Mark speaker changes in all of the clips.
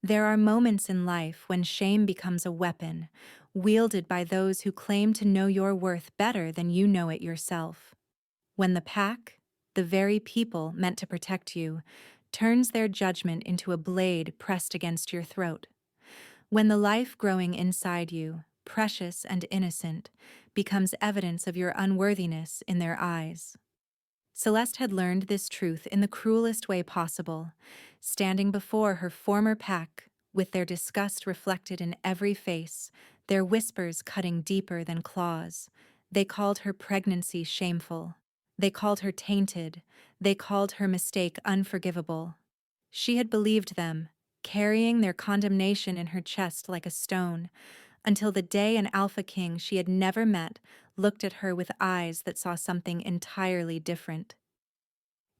Speaker 1: There are moments in life when shame becomes a weapon, wielded by those who claim to know your worth better than you know it yourself. When the pack, the very people meant to protect you, turns their judgment into a blade pressed against your throat. When the life growing inside you, precious and innocent, becomes evidence of your unworthiness in their eyes. Celeste had learned this truth in the cruelest way possible, standing before her former pack, with their disgust reflected in every face, their whispers cutting deeper than claws. They called her pregnancy shameful. They called her tainted. They called her mistake unforgivable. She had believed them, carrying their condemnation in her chest like a stone, until the day an alpha king she had never met looked at her with eyes that saw something entirely different.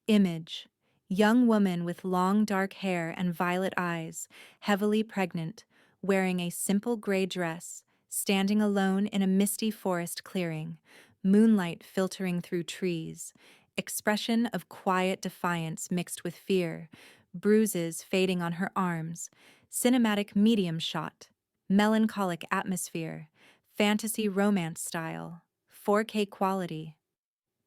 Speaker 1: Image: young woman with long dark hair and violet eyes, heavily pregnant, wearing a simple gray dress, standing alone in a misty forest clearing, moonlight filtering through trees, expression of quiet defiance mixed with fear, bruises fading on her arms, cinematic medium shot, melancholic atmosphere, fantasy romance style, 4K quality.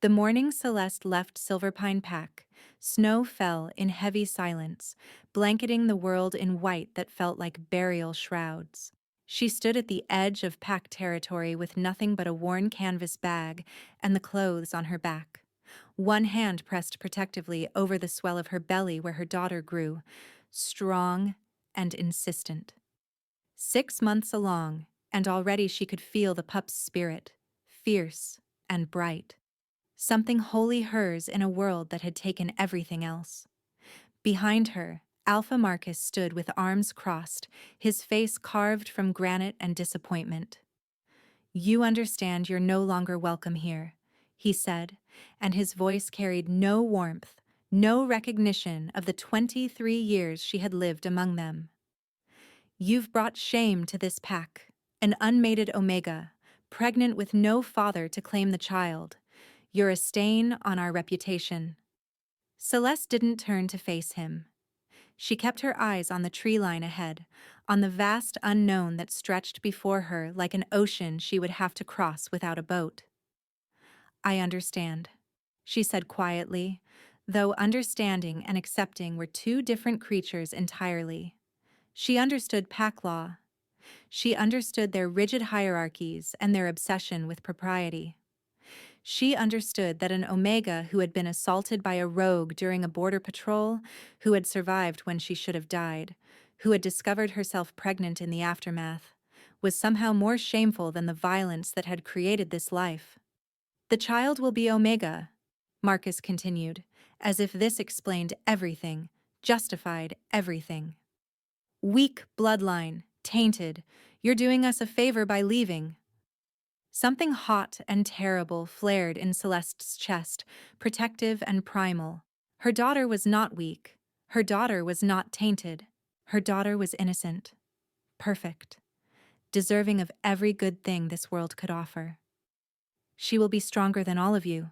Speaker 1: The morning Celeste left Silverpine Pack, snow fell in heavy silence, blanketing the world in white that felt like burial shrouds. She stood at the edge of Pack territory with nothing but a worn canvas bag and the clothes on her back. One hand pressed protectively over the swell of her belly where her daughter grew, strong and insistent. 6 months along, and already she could feel the pup's spirit, fierce and bright. Something wholly hers in a world that had taken everything else. Behind her, Alpha Marcus stood with arms crossed, his face carved from granite and disappointment. "You understand you're no longer welcome here," he said, and his voice carried no warmth, no recognition of the 23 years she had lived among them. "You've brought shame to this pack, an unmated Omega, pregnant with no father to claim the child. You're a stain on our reputation." Celeste didn't turn to face him. She kept her eyes on the tree line ahead, on the vast unknown that stretched before her like an ocean she would have to cross without a boat. "I understand," she said quietly, though understanding and accepting were two different creatures entirely. She understood pack law. She understood their rigid hierarchies and their obsession with propriety. She understood that an Omega who had been assaulted by a rogue during a border patrol, who had survived when she should have died, who had discovered herself pregnant in the aftermath, was somehow more shameful than the violence that had created this life. "The child will be Omega," Marcus continued, as if this explained everything, justified everything. "Weak bloodline, tainted. You're doing us a favor by leaving." Something hot and terrible flared in Celeste's chest, protective and primal. Her daughter was not weak. Her daughter was not tainted. Her daughter was innocent, perfect, deserving of every good thing this world could offer. "She will be stronger than all of you,"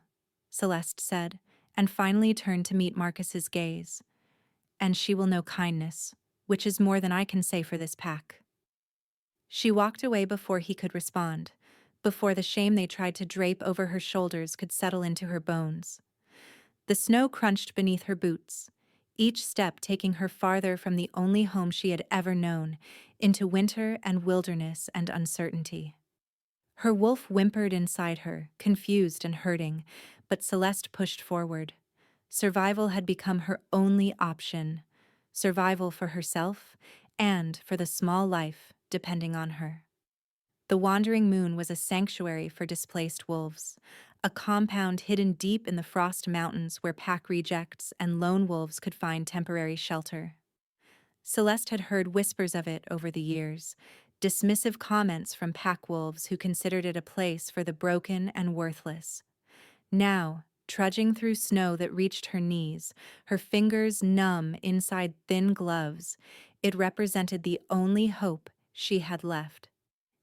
Speaker 1: Celeste said, and finally turned to meet Marcus's gaze. "And she will know kindness, which is more than I can say for this pack." She walked away before he could respond, before the shame they tried to drape over her shoulders could settle into her bones. The snow crunched beneath her boots, each step taking her farther from the only home she had ever known, into winter and wilderness and uncertainty. Her wolf whimpered inside her, confused and hurting, but Celeste pushed forward. Survival had become her only option, survival for herself and for the small life depending on her. The wandering moon was a sanctuary for displaced wolves, a compound hidden deep in the frost mountains where pack rejects and lone wolves could find temporary shelter. Celeste had heard whispers of it over the years, dismissive comments from pack wolves who considered it a place for the broken and worthless. Now, trudging through snow that reached her knees, her fingers numb inside thin gloves, it represented the only hope she had left.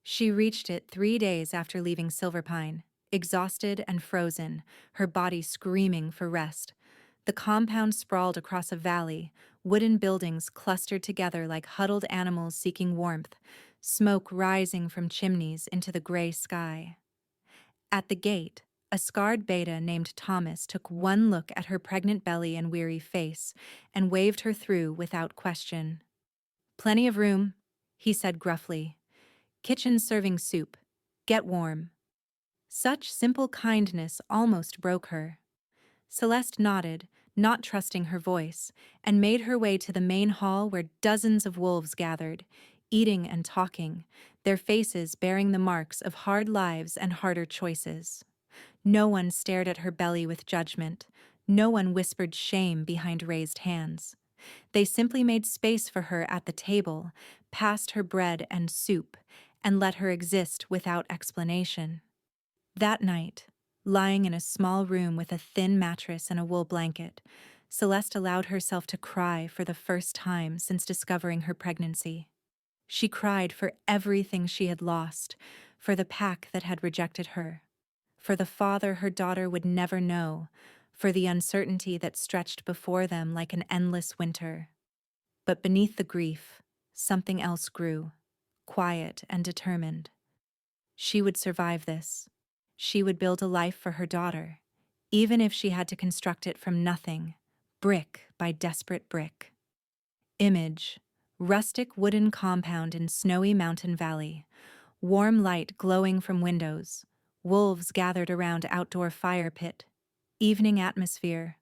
Speaker 1: She reached it 3 days after leaving Silverpine, exhausted and frozen, her body screaming for rest. The compound sprawled across a valley, Wooden buildings clustered together like huddled animals seeking warmth, smoke rising from chimneys into the gray sky. At the gate, a scarred beta named Thomas took one look at her pregnant belly and weary face and waved her through without question. "Plenty of room," he said gruffly. "Kitchen serving soup. Get warm." Such simple kindness almost broke her. Celeste nodded, not trusting her voice, and made her way to the main hall where dozens of wolves gathered, eating and talking, their faces bearing the marks of hard lives and harder choices. No one stared at her belly with judgment. No one whispered shame behind raised hands. They simply made space for her at the table, passed her bread and soup, and let her exist without explanation. That night, lying in a small room with a thin mattress and a wool blanket, Celeste allowed herself to cry for the first time since discovering her pregnancy. She cried for everything she had lost, for the pack that had rejected her, for the father her daughter would never know, for the uncertainty that stretched before them like an endless winter. But beneath the grief, something else grew, quiet and determined. She would survive this. She would build a life for her daughter, even if she had to construct it from nothing, brick by desperate brick. Image: rustic wooden compound in snowy mountain valley, warm light glowing from windows, wolves gathered around outdoor fire pit, evening atmosphere,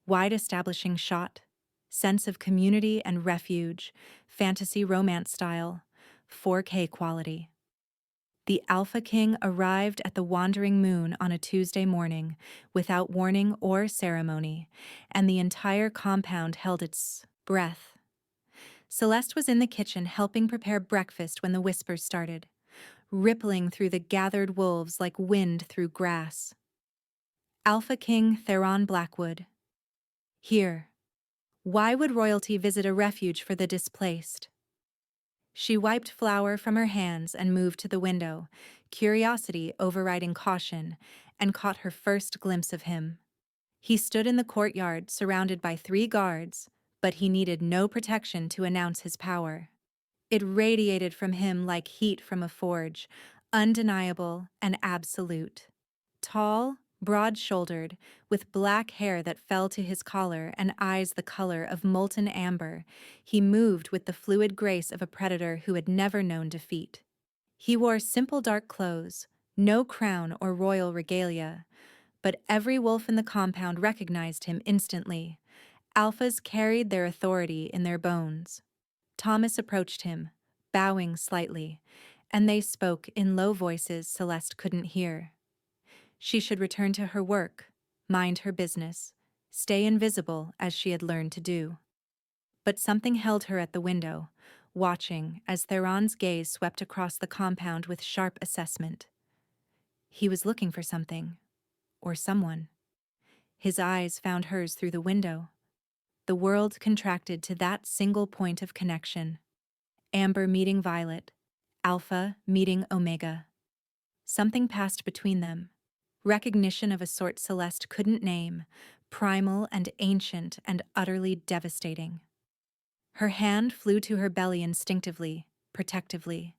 Speaker 1: wide establishing shot, sense of community and refuge, fantasy romance style, 4K quality. The Alpha King arrived at the Wandering Moon on a Tuesday morning, without warning or ceremony, and the entire compound held its breath. Celeste was in the kitchen helping prepare breakfast when the whispers started, rippling through the gathered wolves like wind through grass. Alpha King Theron Blackwood. Here. Why would royalty visit a refuge for the displaced? She wiped flour from her hands and moved to the window, curiosity overriding caution, and caught her first glimpse of him. He stood in the courtyard surrounded by 3 guards, but he needed no protection to announce his power. It radiated from him like heat from a forge, undeniable and absolute. Tall, broad-shouldered, with black hair that fell to his collar and eyes the color of molten amber, he moved with the fluid grace of a predator who had never known defeat. He wore simple dark clothes, no crown or royal regalia, but every wolf in the compound recognized him instantly. Alphas carried their authority in their bones. Thomas approached him, bowing slightly, and they spoke in low voices Celeste couldn't hear. She should return to her work, mind her business, stay invisible as she had learned to do. But something held her at the window, watching as Theron's gaze swept across the compound with sharp assessment. He was looking for something, or someone. His eyes found hers through the window. The world contracted to that single point of connection. Amber meeting Violet, Alpha meeting Omega. Something passed between them. Recognition of a sort Celeste couldn't name, primal and ancient and utterly devastating. Her hand flew to her belly instinctively, protectively,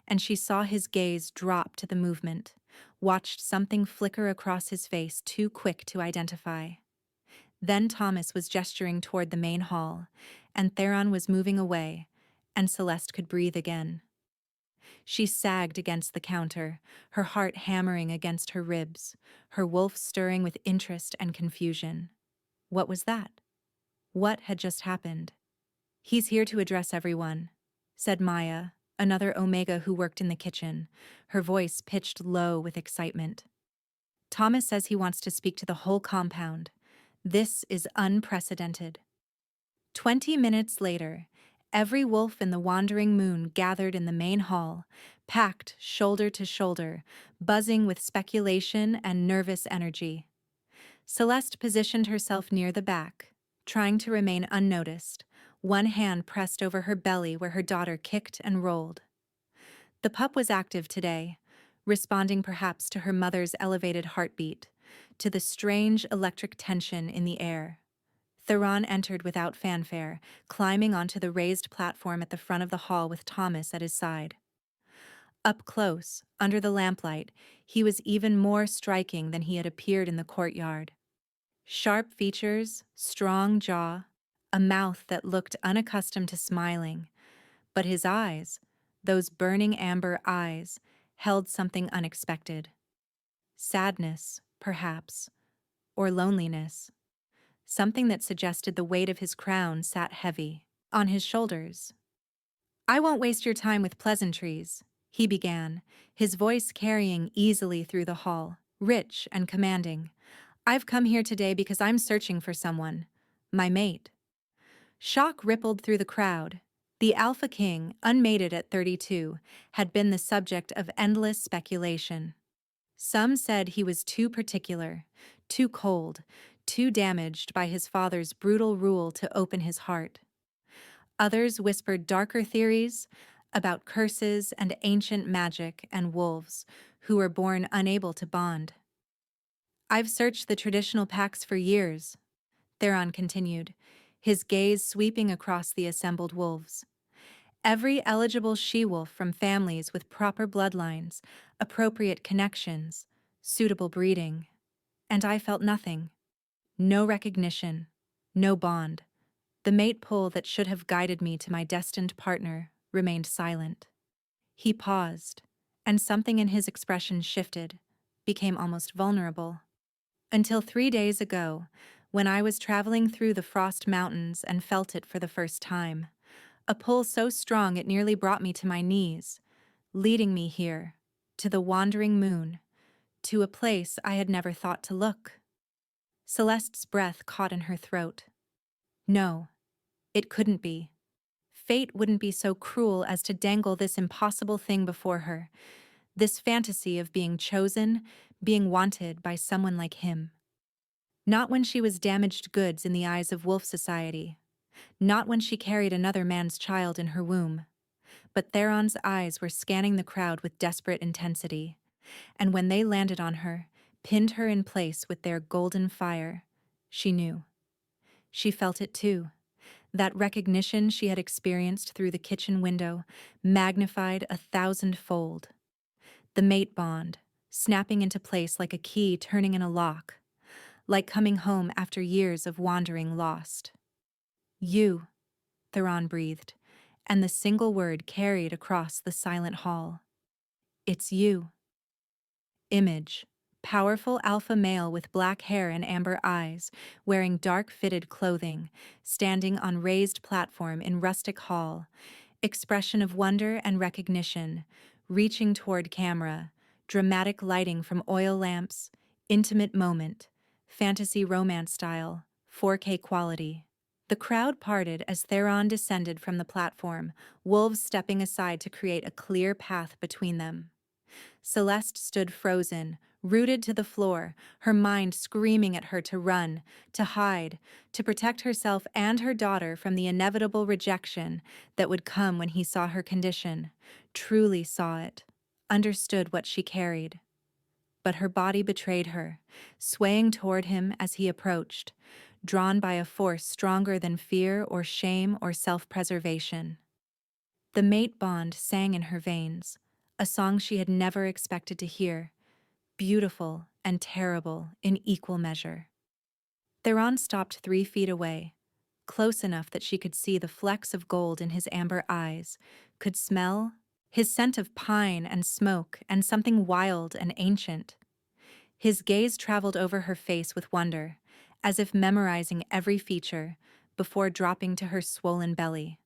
Speaker 1: and she saw his gaze drop to the movement, watched something flicker across his face too quick to identify. Then Thomas was gesturing toward the main hall, and Theron was moving away, and Celeste could breathe again. She sagged against the counter, her heart hammering against her ribs, her wolf stirring with interest and confusion. What was that? What had just happened? "He's here to address everyone," said Maya, another Omega who worked in the kitchen, her voice pitched low with excitement. "Thomas says he wants to speak to the whole compound. This is unprecedented." 20 minutes later, every wolf in the Wandering Moon gathered in the main hall, packed shoulder to shoulder, buzzing with speculation and nervous energy. Celeste positioned herself near the back, trying to remain unnoticed, one hand pressed over her belly where her daughter kicked and rolled. The pup was active today, responding perhaps to her mother's elevated heartbeat, to the strange electric tension in the air. Theron entered without fanfare, climbing onto the raised platform at the front of the hall with Thomas at his side. Up close, under the lamplight, he was even more striking than he had appeared in the courtyard. Sharp features, strong jaw, a mouth that looked unaccustomed to smiling, but his eyes, those burning amber eyes, held something unexpected. Sadness, perhaps, or loneliness. Something that suggested the weight of his crown sat heavy on his shoulders. "I won't waste your time with pleasantries," he began, his voice carrying easily through the hall, rich and commanding. "I've come here today because I'm searching for someone. My mate." Shock rippled through the crowd. The Alpha King, unmated at 32, had been the subject of endless speculation. Some said he was too particular, too cold, too damaged by his father's brutal rule to open his heart. Others whispered darker theories about curses and ancient magic and wolves who were born unable to bond. "I've searched the traditional packs for years," Theron continued, his gaze sweeping across the assembled wolves. "Every eligible she-wolf from families with proper bloodlines, appropriate connections, suitable breeding. And I felt nothing. No recognition, no bond. The mate pull that should have guided me to my destined partner remained silent." He paused, and something in his expression shifted, became almost vulnerable. "Until 3 days ago, when I was traveling through the Frost Mountains and felt it for the first time. A pull so strong it nearly brought me to my knees, leading me here, to the wandering moon, to a place I had never thought to look." Celeste's breath caught in her throat. No, it couldn't be. Fate wouldn't be so cruel as to dangle this impossible thing before her, this fantasy of being chosen, being wanted by someone like him. Not when she was damaged goods in the eyes of Wolf Society. Not when she carried another man's child in her womb. But Theron's eyes were scanning the crowd with desperate intensity, and when they landed on her, pinned her in place with their golden fire, she knew. She felt it too. That recognition she had experienced through the kitchen window, magnified 1,000-fold. The mate bond, snapping into place like a key turning in a lock, like coming home after years of wandering lost. "You," Theron breathed, and the single word carried across the silent hall. "It's you." Image. Powerful alpha male with black hair and amber eyes, wearing dark-fitted clothing, standing on raised platform in rustic hall. Expression of wonder and recognition, reaching toward camera, dramatic lighting from oil lamps, intimate moment, fantasy romance style, 4K quality. The crowd parted as Theron descended from the platform, wolves stepping aside to create a clear path between them. Celeste stood frozen, rooted to the floor, her mind screaming at her to run, to hide, to protect herself and her daughter from the inevitable rejection that would come when he saw her condition, truly saw it, understood what she carried. But her body betrayed her, swaying toward him as he approached, drawn by a force stronger than fear or shame or self-preservation. The mate bond sang in her veins, a song she had never expected to hear, beautiful and terrible in equal measure. Theron stopped 3 feet away, close enough that she could see the flecks of gold in his amber eyes, could smell his scent of pine and smoke and something wild and ancient. His gaze traveled over her face with wonder, as if memorizing every feature, before dropping to her swollen belly.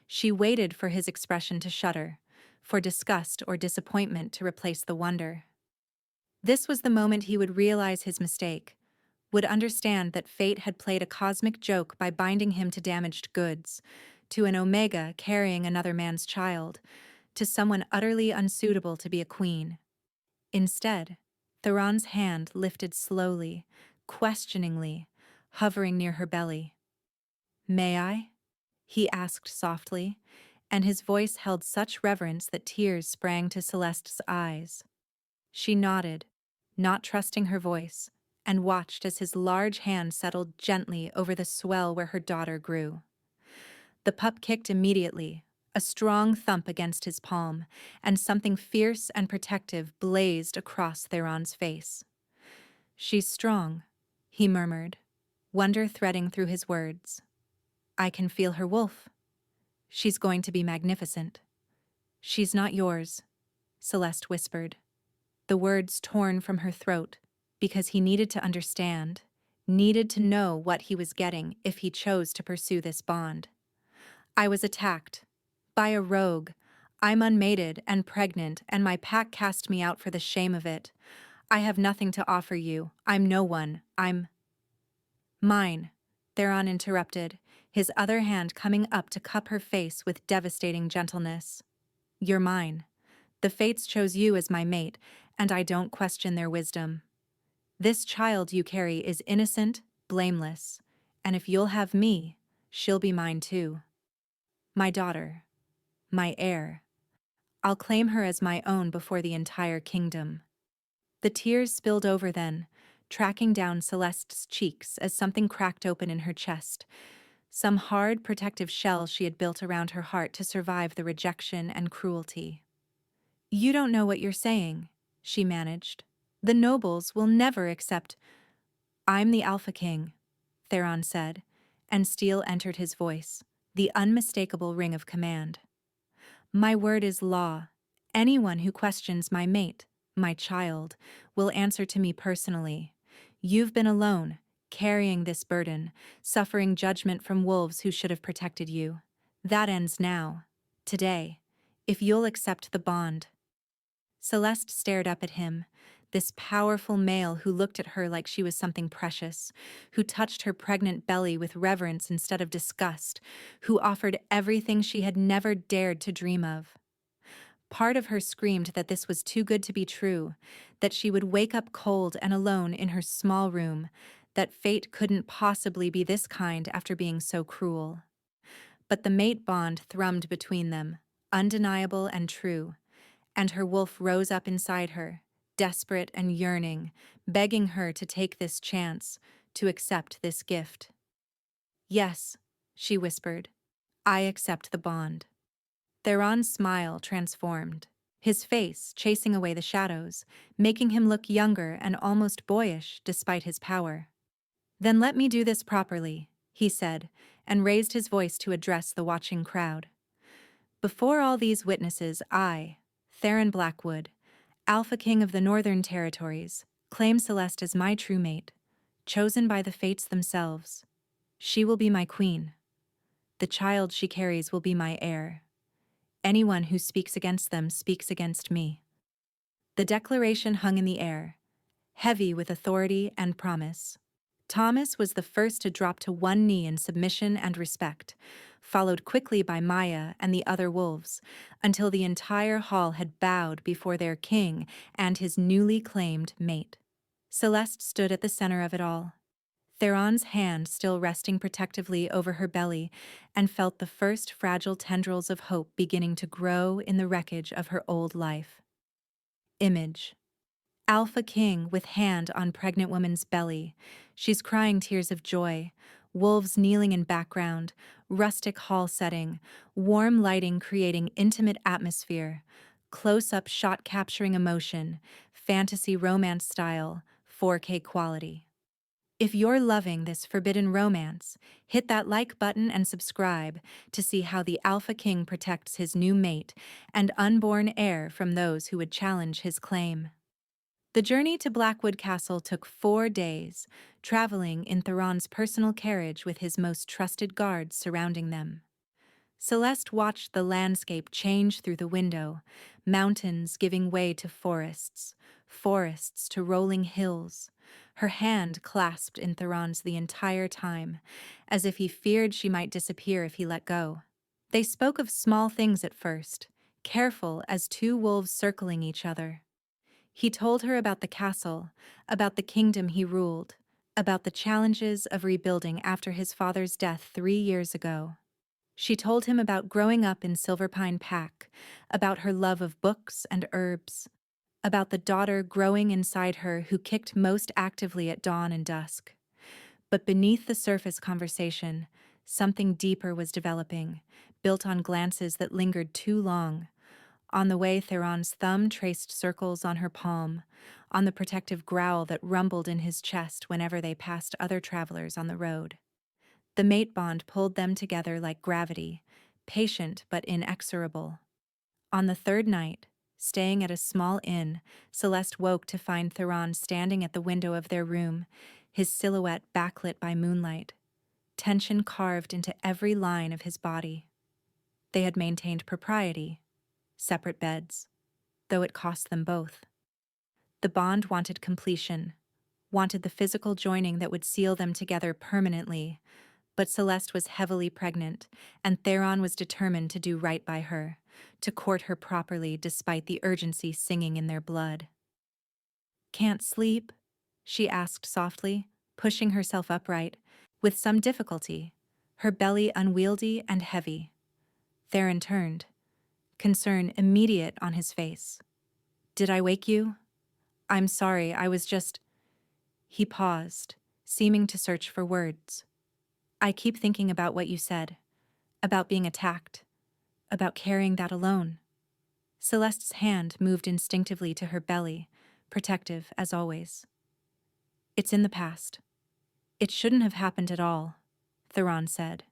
Speaker 1: She waited for his expression to shudder, for disgust or disappointment to replace the wonder. This was the moment he would realize his mistake, would understand that fate had played a cosmic joke by binding him to damaged goods, to an omega carrying another man's child, to someone utterly unsuitable to be a queen. Instead, Theron's hand lifted slowly, questioningly, hovering near her belly. "May I?" he asked softly, and his voice held such reverence that tears sprang to Celeste's eyes. She nodded, not trusting her voice, and watched as his large hand settled gently over the swell where her daughter grew. The pup kicked immediately, a strong thump against his palm, and something fierce and protective blazed across Theron's face. "She's strong," he murmured, wonder threading through his words. "I can feel her wolf. She's going to be magnificent." "She's not yours," Celeste whispered, the words torn from her throat, because he needed to understand, needed to know what he was getting if he chose to pursue this bond. "I was attacked. By a rogue. I'm unmated and pregnant, and my pack cast me out for the shame of it. I have nothing to offer you. I'm no one. I'm—" "Mine," Theron interrupted, his other hand coming up to cup her face with devastating gentleness. "You're mine. The fates chose you as my mate, and I don't question their wisdom. This child you carry is innocent, blameless, and if you'll have me, she'll be mine too. My daughter. My heir. I'll claim her as my own before the entire kingdom." The tears spilled over then, tracking down Celeste's cheeks as something cracked open in her chest, some hard, protective shell she had built around her heart to survive the rejection and cruelty. "You don't know what you're saying," she managed. "The nobles will never accept—" "I'm the Alpha King," Theron said, and steel entered his voice, the unmistakable ring of command. "My word is law. Anyone who questions my mate, my child, will answer to me personally. You've been alone, carrying this burden, suffering judgment from wolves who should have protected you. That ends now. Today. If you'll accept the bond." Celeste stared up at him, this powerful male who looked at her like she was something precious, who touched her pregnant belly with reverence instead of disgust, who offered everything she had never dared to dream of. Part of her screamed that this was too good to be true, that she would wake up cold and alone in her small room, that fate couldn't possibly be this kind after being so cruel. But the mate bond thrummed between them, undeniable and true, and her wolf rose up inside her, desperate and yearning, begging her to take this chance, to accept this gift. "Yes," she whispered, "I accept the bond." Theron's smile transformed, his face chasing away the shadows, making him look younger and almost boyish despite his power. "Then let me do this properly," he said, and raised his voice to address the watching crowd. "Before all these witnesses, I, Theron Blackwood, Alpha King of the Northern Territories, claim Celeste as my true mate, chosen by the fates themselves. She will be my queen. The child she carries will be my heir. Anyone who speaks against them speaks against me." The declaration hung in the air, heavy with authority and promise. Thomas was the first to drop to one knee in submission and respect, followed quickly by Maya and the other wolves, until the entire hall had bowed before their king and his newly claimed mate. Celeste stood at the center of it all, Theron's hand still resting protectively over her belly, and felt the first fragile tendrils of hope beginning to grow in the wreckage of her old life. Image. Alpha King with hand on pregnant woman's belly. She's crying tears of joy. Wolves kneeling in background. Rustic hall setting. Warm lighting creating intimate atmosphere. Close-up shot capturing emotion. Fantasy romance style. 4K quality. If you're loving this forbidden romance, hit that like button and subscribe to see how the Alpha King protects his new mate and unborn heir from those who would challenge his claim. The journey to Blackwood Castle took 4 days, traveling in Theron's personal carriage with his most trusted guards surrounding them. Celeste watched the landscape change through the window, mountains giving way to forests, forests to rolling hills, her hand clasped in Theron's the entire time, as if he feared she might disappear if he let go. They spoke of small things at first, careful as 2 wolves circling each other. He told her about the castle, about the kingdom he ruled, about the challenges of rebuilding after his father's death 3 years ago. She told him about growing up in Silverpine Pack, about her love of books and herbs, about the daughter growing inside her who kicked most actively at dawn and dusk. But beneath the surface conversation, something deeper was developing, built on glances that lingered too long. On the way, Theron's thumb traced circles on her palm, on the protective growl that rumbled in his chest whenever they passed other travelers on the road. The mate bond pulled them together like gravity, patient but inexorable. On the third night, staying at a small inn, Celeste woke to find Theron standing at the window of their room, his silhouette backlit by moonlight, tension carved into every line of his body. They had maintained propriety, separate beds, though it cost them both. The bond wanted completion, wanted the physical joining that would seal them together permanently, but Celeste was heavily pregnant, and Theron was determined to do right by her, to court her properly despite the urgency singing in their blood. "Can't sleep?" she asked softly, pushing herself upright, with some difficulty, her belly unwieldy and heavy. Theron turned, concern immediate on his face. "Did I wake you? I'm sorry, I was just—" He paused, seeming to search for words. "I keep thinking about what you said, about being attacked, about carrying that alone." Celeste's hand moved instinctively to her belly, protective as always. "It's in the past. It shouldn't have happened at all," Theron said,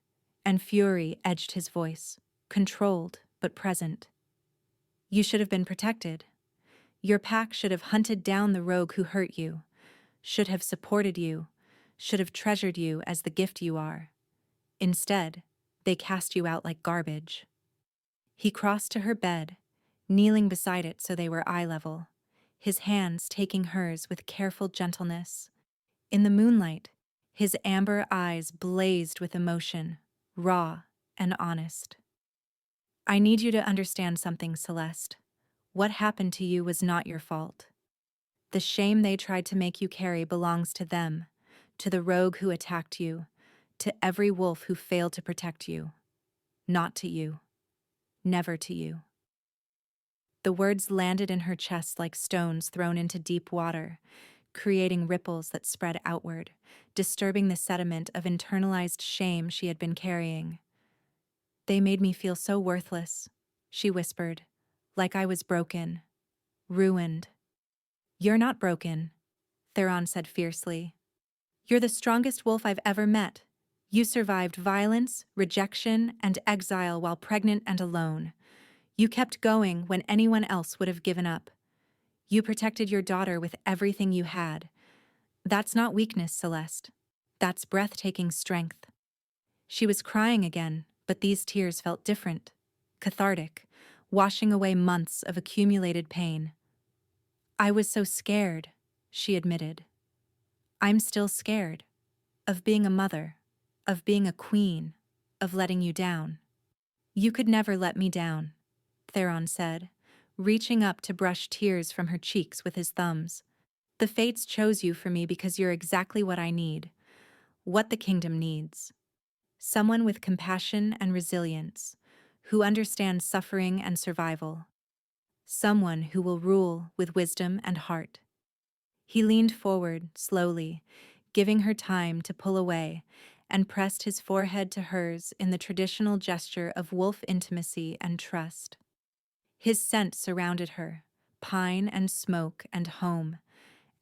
Speaker 1: and fury edged his voice, controlled but present. "You should have been protected. Your pack should have hunted down the rogue who hurt you, should have supported you, should have treasured you as the gift you are. Instead, they cast you out like garbage." He crossed to her bed, kneeling beside it so they were eye level, his hands taking hers with careful gentleness. In the moonlight, his amber eyes blazed with emotion, raw and honest. "I need you to understand something, Celeste. What happened to you was not your fault. The shame they tried to make you carry belongs to them, to the rogue who attacked you, to every wolf who failed to protect you. Not to you. Never to you." The words landed in her chest like stones thrown into deep water, creating ripples that spread outward, disturbing the sediment of internalized shame she had been carrying. "They made me feel so worthless," she whispered, "like I was broken, ruined." "You're not broken," Theron said fiercely. "You're the strongest wolf I've ever met. You survived violence, rejection, and exile while pregnant and alone. You kept going when anyone else would have given up. You protected your daughter with everything you had. That's not weakness, Celeste. That's breathtaking strength." She was crying again, but these tears felt different, cathartic, washing away months of accumulated pain. "I was so scared," she admitted. "I'm still scared. Of being a mother, of being a queen, of letting you down." "You could never let me down," Theron said, reaching up to brush tears from her cheeks with his thumbs. "The fates chose you for me because you're exactly what I need, what the kingdom needs. Someone with compassion and resilience, who understands suffering and survival. Someone who will rule with wisdom and heart." He leaned forward, slowly, giving her time to pull away, and pressed his forehead to hers in the traditional gesture of wolf intimacy and trust. His scent surrounded her, pine and smoke and home,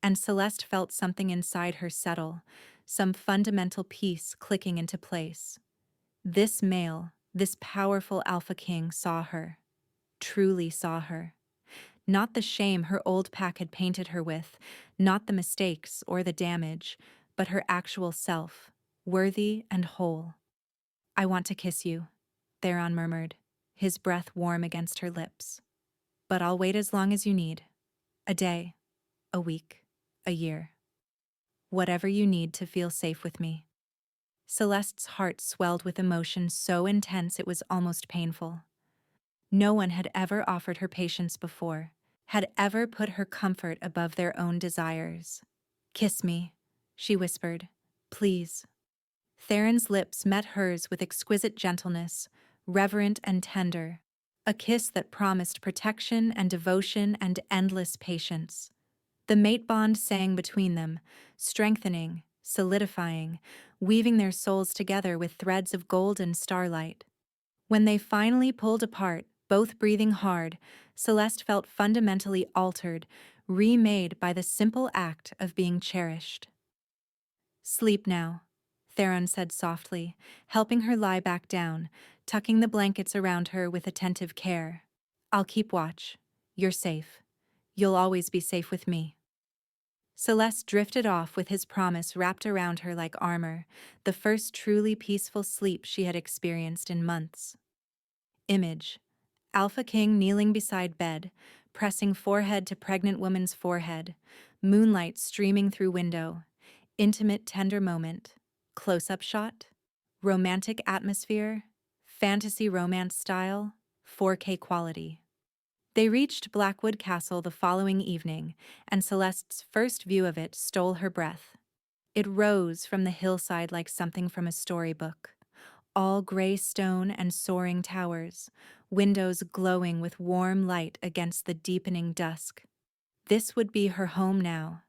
Speaker 1: and Celeste felt something inside her settle, some fundamental piece clicking into place. This male, this powerful alpha king saw her, truly saw her. Not the shame her old pack had painted her with, not the mistakes or the damage, but her actual self, worthy and whole. "I want to kiss you," Theron murmured, his breath warm against her lips. "But I'll wait as long as you need. A day, a week, a year. Whatever you need to feel safe with me." Celeste's heart swelled with emotion so intense it was almost painful. No one had ever offered her patience before, had ever put her comfort above their own desires. "Kiss me," she whispered. "Please." Theron's lips met hers with exquisite gentleness, reverent and tender, a kiss that promised protection and devotion and endless patience. The mate bond sang between them, strengthening, solidifying, weaving their souls together with threads of golden starlight. When they finally pulled apart, both breathing hard, Celeste felt fundamentally altered, remade by the simple act of being cherished. "Sleep now," Theron said softly, helping her lie back down, tucking the blankets around her with attentive care. "I'll keep watch. You're safe. You'll always be safe with me." Celeste drifted off with his promise wrapped around her like armor, the first truly peaceful sleep she had experienced in months. Image: Alpha King kneeling beside bed, pressing forehead to pregnant woman's forehead, moonlight streaming through window, intimate tender moment, close-up shot, romantic atmosphere, fantasy romance style, 4K quality. They reached Blackwood Castle the following evening, and Celeste's first view of it stole her breath. It rose from the hillside like something from a storybook. All gray stone and soaring towers, windows glowing with warm light against the deepening dusk. This would be her home now,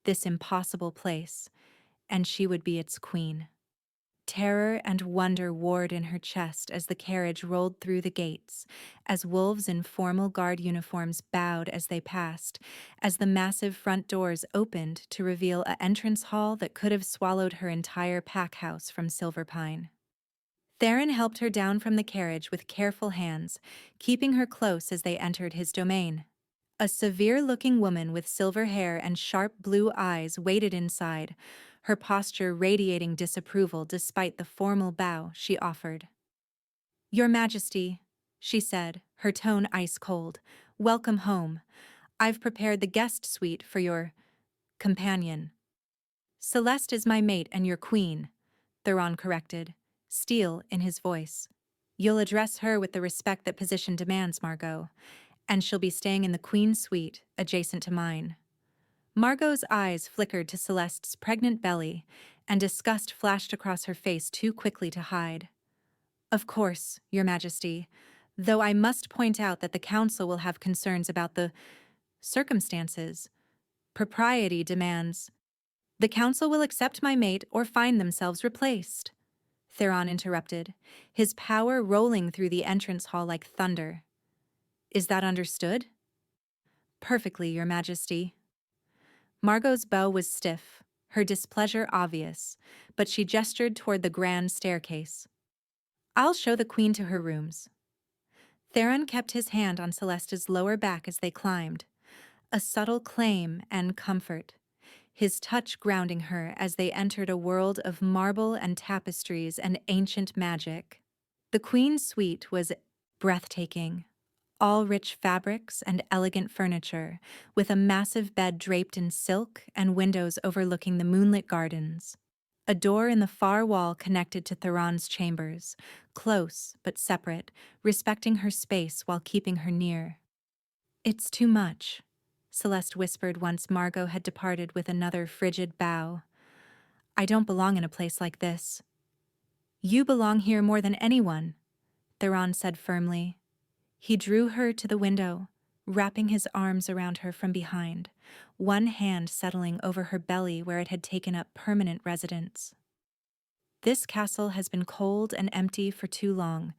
Speaker 1: this impossible place, and she would be its queen. Terror and wonder warred in her chest as the carriage rolled through the gates, as wolves in formal guard uniforms bowed as they passed, as the massive front doors opened to reveal an entrance hall that could have swallowed her entire pack house from Silverpine. Theron helped her down from the carriage with careful hands, keeping her close as they entered his domain. A severe-looking woman with silver hair and sharp blue eyes waited inside, her posture radiating disapproval despite the formal bow she offered. "Your Majesty," she said, her tone ice-cold, "welcome home. I've prepared the guest suite for your companion." "Celeste is my mate and your queen," Theron corrected, steel in his voice. "You'll address her with the respect that position demands, Margot, and she'll be staying in the Queen's suite, adjacent to mine." Margot's eyes flickered to Celeste's pregnant belly, and disgust flashed across her face too quickly to hide. "Of course, Your Majesty, though I must point out that the Council will have concerns about the circumstances. Propriety demands—" "The Council will accept my mate or find themselves replaced," Theron interrupted, his power rolling through the entrance hall like thunder. "Is that understood?" "Perfectly, Your Majesty." Margot's bow was stiff, her displeasure obvious, but she gestured toward the grand staircase. "I'll show the Queen to her rooms." Theron kept his hand on Celeste's lower back as they climbed, a subtle claim and comfort, his touch grounding her as they entered a world of marble and tapestries and ancient magic. The Queen's suite was breathtaking, all rich fabrics and elegant furniture, with a massive bed draped in silk and windows overlooking the moonlit gardens. A door in the far wall connected to Theron's chambers, close but separate, respecting her space while keeping her near. "It's too much," Celeste whispered once Margot had departed with another frigid bow. "I don't belong in a place like this." "You belong here more than anyone," Theron said firmly. He drew her to the window, wrapping his arms around her from behind, one hand settling over her belly where it had taken up permanent residence. "This castle has been cold and empty for too long,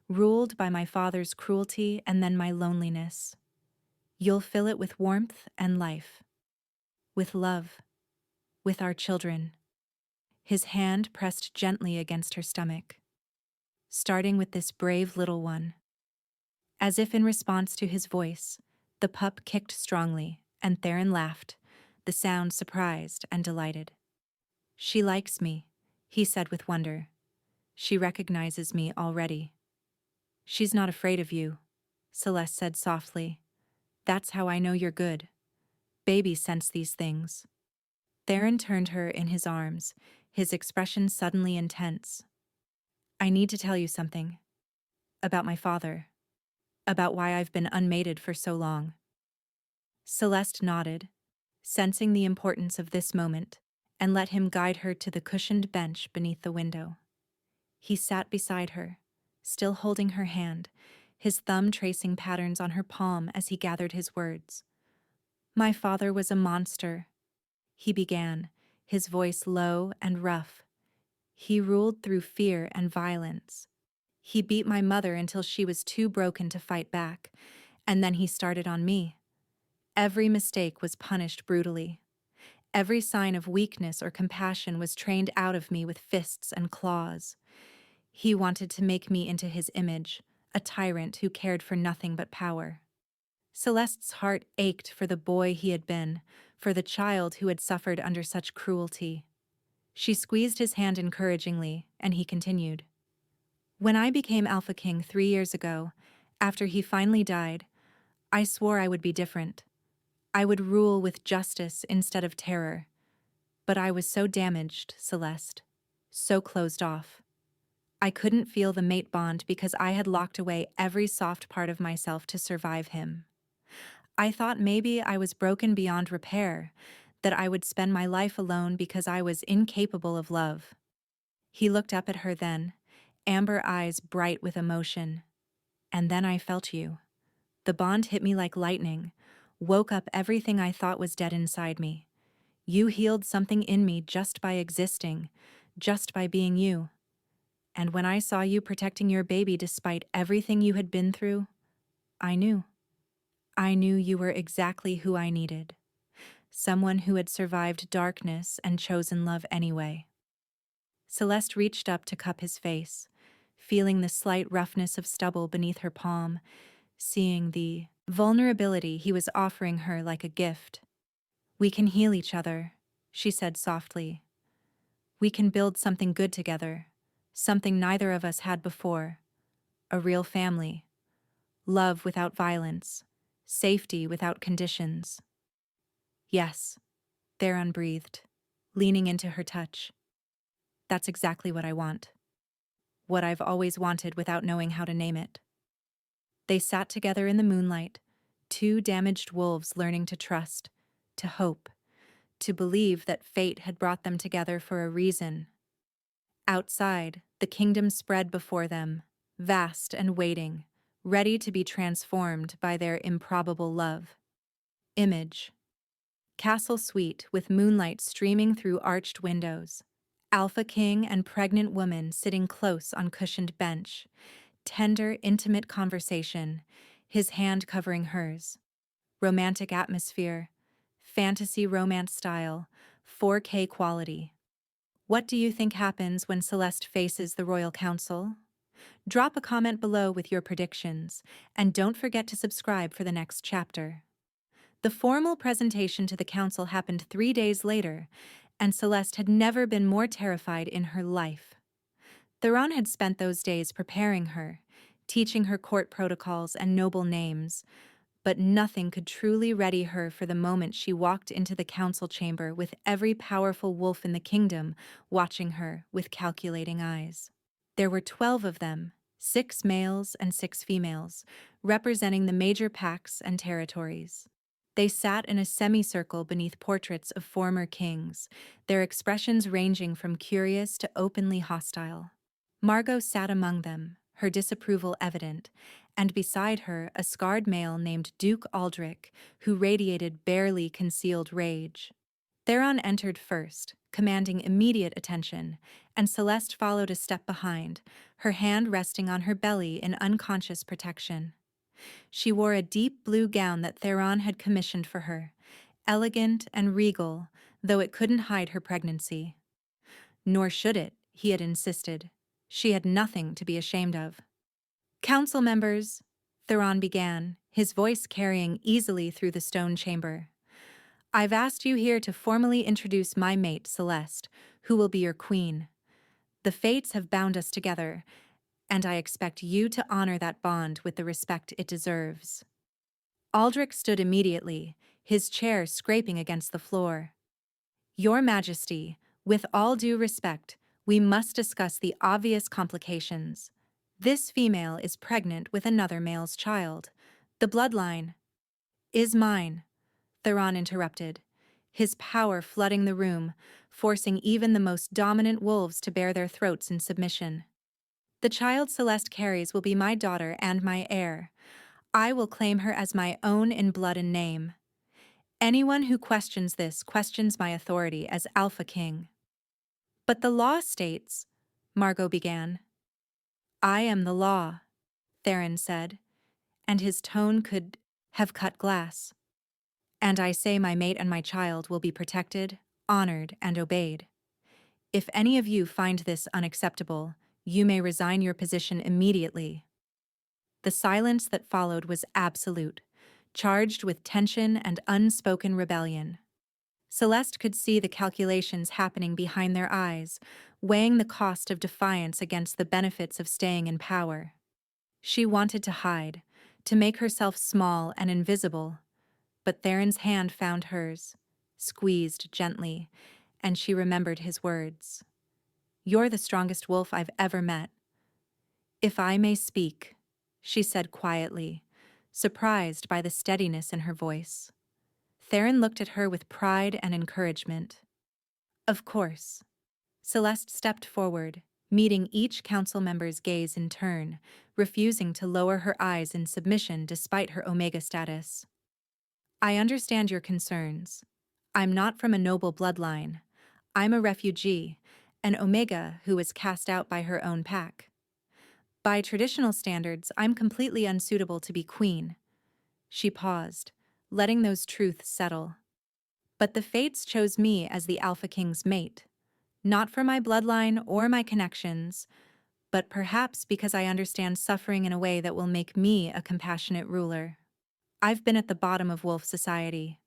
Speaker 1: ruled by my father's cruelty and then my loneliness. You'll fill it with warmth and life, with love, with our children." His hand pressed gently against her stomach. "Starting with this brave little one." As if in response to his voice, the pup kicked strongly, and Theron laughed, the sound surprised and delighted. "She likes me," he said with wonder. "She recognizes me already." "She's not afraid of you," Celeste said softly. "That's how I know you're good. Babies sense these things." Theron turned her in his arms, his expression suddenly intense. "I need to tell you something. About my father. About why I've been unmated for so long." Celeste nodded, sensing the importance of this moment, and let him guide her to the cushioned bench beneath the window. He sat beside her, still holding her hand, his thumb tracing patterns on her palm as he gathered his words. "My father was a monster," he began, his voice low and rough. "He ruled through fear and violence. He beat my mother until she was too broken to fight back, and then he started on me. Every mistake was punished brutally. Every sign of weakness or compassion was trained out of me with fists and claws. He wanted to make me into his image, a tyrant who cared for nothing but power." Celeste's heart ached for the boy he had been, for the child who had suffered under such cruelty. She squeezed his hand encouragingly, and he continued. "When I became Alpha King 3 years ago, after he finally died, I swore I would be different. I would rule with justice instead of terror. But I was so damaged, Celeste, so closed off. I couldn't feel the mate bond because I had locked away every soft part of myself to survive him. I thought maybe I was broken beyond repair, that I would spend my life alone because I was incapable of love." He looked up at her then, amber eyes bright with emotion. "And then I felt you. The bond hit me like lightning, woke up everything I thought was dead inside me. You healed something in me just by existing, just by being you. And when I saw you protecting your baby despite everything you had been through, I knew. I knew you were exactly who I needed. Someone who had survived darkness and chosen love anyway." Celeste reached up to cup his face, feeling the slight roughness of stubble beneath her palm, seeing the vulnerability he was offering her like a gift. "We can heal each other," she said softly. "We can build something good together, something neither of us had before. A real family. Love without violence. Safety without conditions." "Yes," Theron breathed, leaning into her touch. "That's exactly what I want. What I've always wanted without knowing how to name it." They sat together in the moonlight, two damaged wolves learning to trust, to hope, to believe that fate had brought them together for a reason. Outside, the kingdom spread before them, vast and waiting, ready to be transformed by their improbable love. Image. Castle suite with moonlight streaming through arched windows. Alpha King and pregnant woman sitting close on cushioned bench. Tender, intimate conversation, his hand covering hers. Romantic atmosphere. Fantasy romance style. 4K quality. What do you think happens when Celeste faces the Royal Council? Drop a comment below with your predictions, and don't forget to subscribe for the next chapter. The formal presentation to the council happened 3 days later, and Celeste had never been more terrified in her life. Theron had spent those days preparing her, teaching her court protocols and noble names, but nothing could truly ready her for the moment she walked into the council chamber with every powerful wolf in the kingdom watching her with calculating eyes. There were 12 of them, 6 males and 6 females, representing the major packs and territories. They sat in a semicircle beneath portraits of former kings, their expressions ranging from curious to openly hostile. Margot sat among them, her disapproval evident, and beside her a scarred male named Duke Aldrich, who radiated barely concealed rage. Theron entered first, commanding immediate attention, and Celeste followed a step behind, her hand resting on her belly in unconscious protection. She wore a deep blue gown that Theron had commissioned for her, elegant and regal, though it couldn't hide her pregnancy. Nor should it, he had insisted. She had nothing to be ashamed of. "Council members," Theron began, his voice carrying easily through the stone chamber. "I've asked you here to formally introduce my mate, Celeste, who will be your queen. The fates have bound us together, and I expect you to honor that bond with the respect it deserves." Aldrich stood immediately, his chair scraping against the floor. "Your Majesty, with all due respect, we must discuss the obvious complications. This female is pregnant with another male's child. The bloodline is mine," Theron interrupted, his power flooding the room, forcing even the most dominant wolves to bare their throats in submission. The child Celeste carries will be my daughter and my heir. I will claim her as my own in blood and name. Anyone who questions this questions my authority as Alpha King. But the law states, Margot began. I am the law, Theron said, and his tone could have cut glass. And I say my mate and my child will be protected, honored, and obeyed. If any of you find this unacceptable, you may resign your position immediately. The silence that followed was absolute, charged with tension and unspoken rebellion. Celeste could see the calculations happening behind their eyes, weighing the cost of defiance against the benefits of staying in power. She wanted to hide, to make herself small and invisible, but Theron's hand found hers, squeezed gently, and she remembered his words. You're the strongest wolf I've ever met. If I may speak, she said quietly, surprised by the steadiness in her voice. Theron looked at her with pride and encouragement. Of course. Celeste stepped forward, meeting each council member's gaze in turn, refusing to lower her eyes in submission despite her Omega status. I understand your concerns. I'm not from a noble bloodline. I'm a refugee, an Omega who was cast out by her own pack. By traditional standards, I'm completely unsuitable to be queen. She paused, letting those truths settle. But the fates chose me as the Alpha King's mate, not for my bloodline or my connections, but perhaps because I understand suffering in a way that will make me a compassionate ruler. I've been at the bottom of wolf society.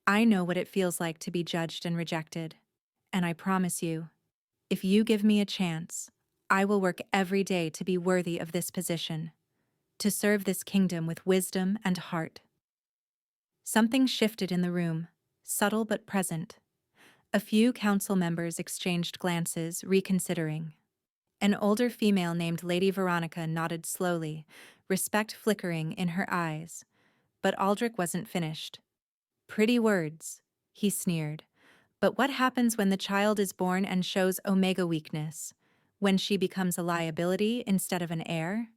Speaker 1: I know what it feels like to be judged and rejected. And I promise you, if you give me a chance, I will work every day to be worthy of this position, to serve this kingdom with wisdom and heart. Something shifted in the room, subtle but present. A few council members exchanged glances, reconsidering. An older female named Lady Veronica nodded slowly, respect flickering in her eyes. But Aldrich wasn't finished. Pretty words, he sneered. But what happens when the child is born and shows Omega weakness? When she becomes a liability instead of an heir?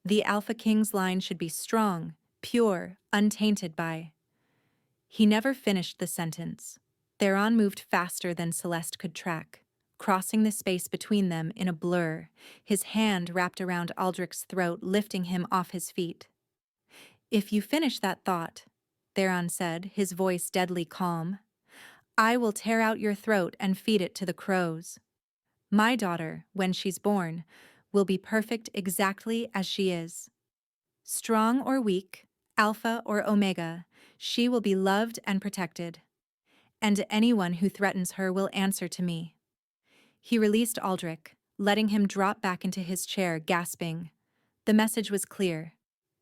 Speaker 1: The Alpha King's line should be strong, pure, untainted by... He never finished the sentence. Theron moved faster than Celeste could track, crossing the space between them in a blur, his hand wrapped around Aldrich's throat, lifting him off his feet. If you finish that thought, Theron said, his voice deadly calm, I will tear out your throat and feed it to the crows. My daughter, when she's born, will be perfect exactly as she is. Strong or weak, Alpha or Omega, she will be loved and protected. And anyone who threatens her will answer to me. He released Aldrich, letting him drop back into his chair, gasping. The message was clear.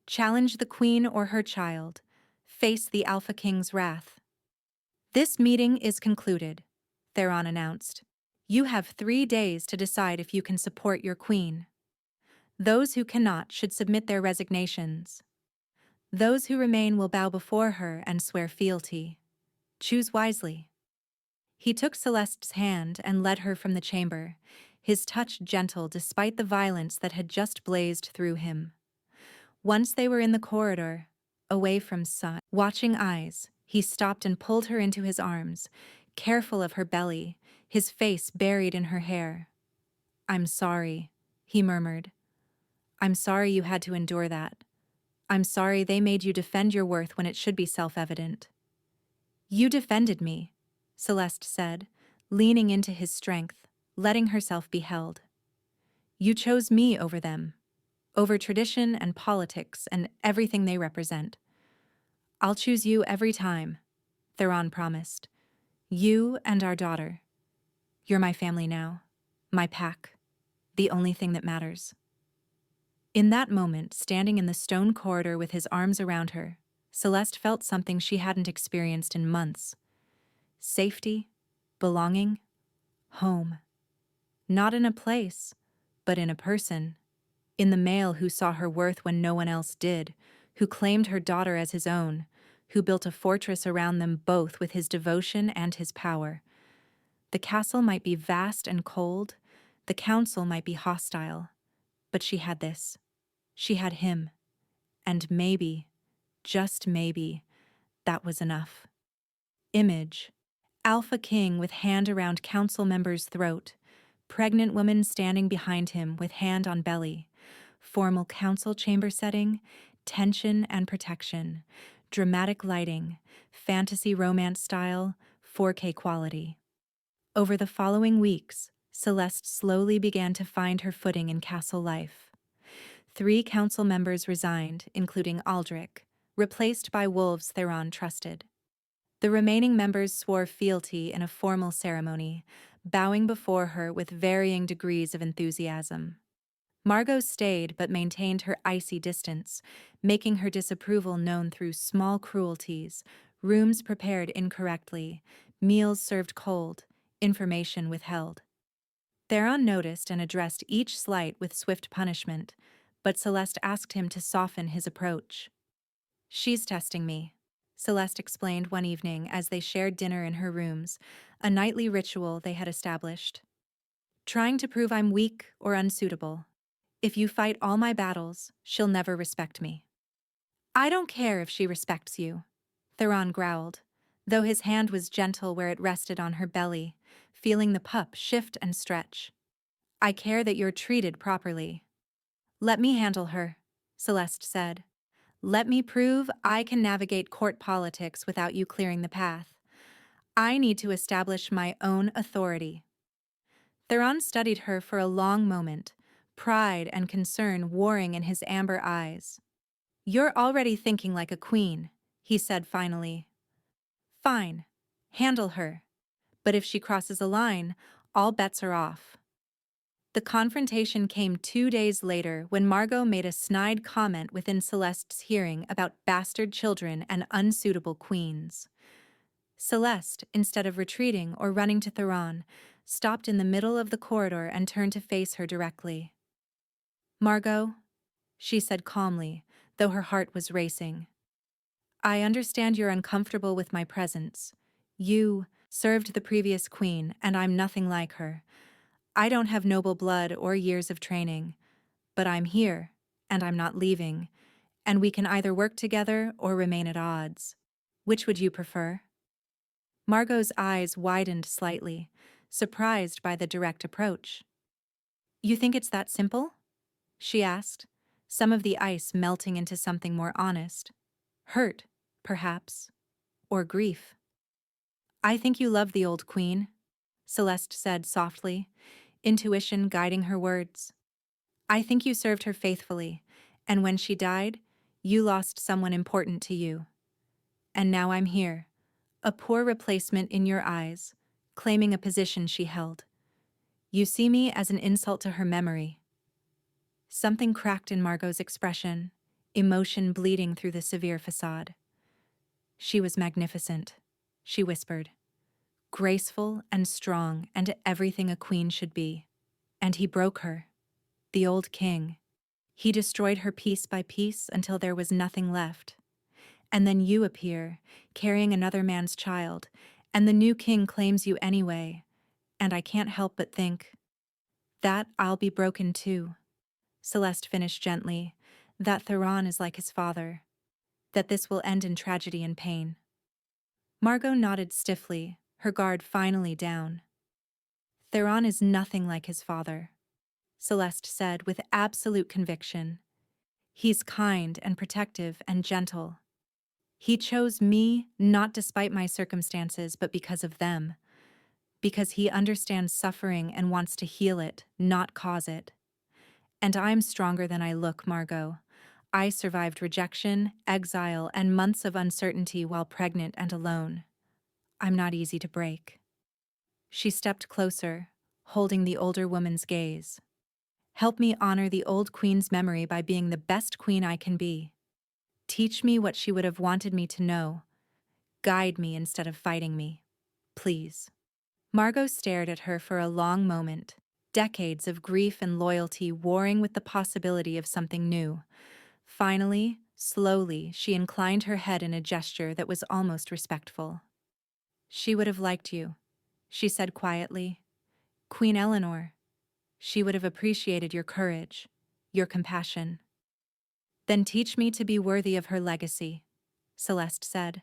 Speaker 1: Challenge the queen or her child. Face the Alpha King's wrath. This meeting is concluded, Theron announced. You have 3 days to decide if you can support your queen. Those who cannot should submit their resignations. Those who remain will bow before her and swear fealty. Choose wisely. He took Celeste's hand and led her from the chamber, his touch gentle despite the violence that had just blazed through him. Once they were in the corridor, away from sun, watching eyes, he stopped and pulled her into his arms, careful of her belly, his face buried in her hair. I'm sorry, he murmured. I'm sorry you had to endure that. I'm sorry they made you defend your worth when it should be self-evident. You defended me, Celeste said, leaning into his strength, letting herself be held. You chose me over them, over tradition and politics and everything they represent. I'll choose you every time, Theron promised. You and our daughter. You're my family now, my pack, the only thing that matters. In that moment, standing in the stone corridor with his arms around her, Celeste felt something she hadn't experienced in months. Safety, belonging, home. Not in a place, but in a person. In the male who saw her worth when no one else did, who claimed her daughter as his own, who built a fortress around them both with his devotion and his power. The castle might be vast and cold, the council might be hostile, But she had this. She had him. And maybe, just maybe, that was enough. Image. Alpha King with hand around council member's throat. Pregnant woman standing behind him with hand on belly. Formal council chamber setting. Tension and protection. Dramatic lighting. Fantasy romance style. 4K quality. Over the following weeks, Celeste slowly began to find her footing in castle life. 3 council members resigned, including Aldrich, replaced by wolves Theron trusted. The remaining members swore fealty in a formal ceremony, bowing before her with varying degrees of enthusiasm. Margot stayed but maintained her icy distance, making her disapproval known through small cruelties, rooms prepared incorrectly, meals served cold, information withheld. Theron noticed and addressed each slight with swift punishment, but Celeste asked him to soften his approach. "She's testing me," Celeste explained one evening as they shared dinner in her rooms, a nightly ritual they had established. "Trying to prove I'm weak or unsuitable. If you fight all my battles, she'll never respect me." "I don't care if she respects you," Theron growled, though his hand was gentle where it rested on her belly, feeling the pup shift and stretch. "I care that you're treated properly." "Let me handle her," Celeste said. "Let me prove I can navigate court politics without you clearing the path. I need to establish my own authority." Theron studied her for a long moment, pride and concern warring in his amber eyes. "You're already thinking like a queen," he said finally. "Fine. Handle her. But if she crosses a line, all bets are off." The confrontation came 2 days later when Margot made a snide comment within Celeste's hearing about bastard children and unsuitable queens. Celeste, instead of retreating or running to Theron, stopped in the middle of the corridor and turned to face her directly. "Margot," she said calmly, though her heart was racing. "I understand you're uncomfortable with my presence. You served the previous queen, and I'm nothing like her. I don't have noble blood or years of training, but I'm here, and I'm not leaving, and we can either work together or remain at odds. Which would you prefer?" Margot's eyes widened slightly, surprised by the direct approach. "You think it's that simple?" she asked, some of the ice melting into something more honest. "Hurt, perhaps, or grief." "I think you love the old queen," Celeste said softly, intuition guiding her words. "I think you served her faithfully, and when she died, you lost someone important to you. And now I'm here, a poor replacement in your eyes, claiming a position she held. You see me as an insult to her memory." Something cracked in Margot's expression, emotion bleeding through the severe facade. "She was magnificent," she whispered. "Graceful and strong and everything a queen should be. And he broke her. The old king. He destroyed her piece by piece until there was nothing left. And then you appear, carrying another man's child, and the new king claims you anyway. And I can't help but think, that I'll be broken too." Celeste finished gently, "that Theron is like his father. That this will end in tragedy and pain." Margot nodded stiffly, her guard finally down. "Theron is nothing like his father," Celeste said with absolute conviction. "He's kind and protective and gentle. He chose me not despite my circumstances but because of them. Because he understands suffering and wants to heal it, not cause it. And I'm stronger than I look, Margot. I survived rejection, exile, and months of uncertainty while pregnant and alone. I'm not easy to break." She stepped closer, holding the older woman's gaze. "Help me honor the old queen's memory by being the best queen I can be. Teach me what she would have wanted me to know. Guide me instead of fighting me. Please." Margot stared at her for a long moment, decades of grief and loyalty warring with the possibility of something new. Finally, slowly, she inclined her head in a gesture that was almost respectful. "She would have liked you," she said quietly. "Queen Eleanor. She would have appreciated your courage, your compassion. Then teach me to be worthy of her legacy, Celeste said.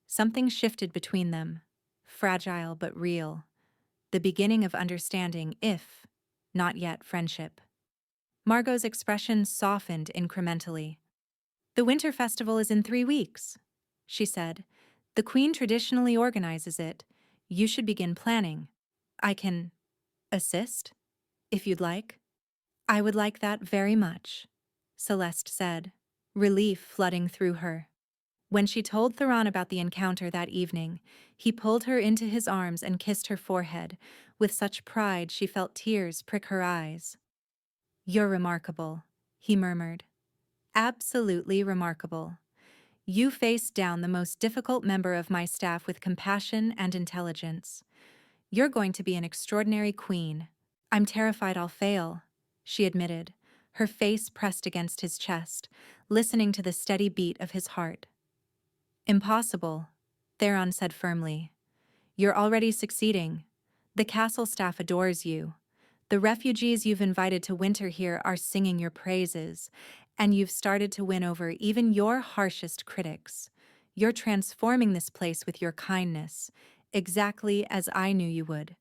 Speaker 1: Something shifted between them, fragile but real, the beginning of understanding if, not yet, friendship. Margot's expression softened incrementally. The Winter Festival is in 3 weeks, she said. The Queen traditionally organizes it. You should begin planning. I can assist, if you'd like. I would like that very much, Celeste said, relief flooding through her. When she told Theron about the encounter that evening, he pulled her into his arms and kissed her forehead, with such pride she felt tears prick her eyes. You're remarkable, he murmured. Absolutely remarkable. You faced down the most difficult member of my staff with compassion and intelligence. You're going to be an extraordinary queen. I'm terrified I'll fail, she admitted, her face pressed against his chest, listening to the steady beat of his heart. Impossible, Theron said firmly. You're already succeeding. The castle staff adores you. The refugees you've invited to winter here are singing your praises, and you've started to win over even your harshest critics. You're transforming this place with your kindness, exactly as I knew you would.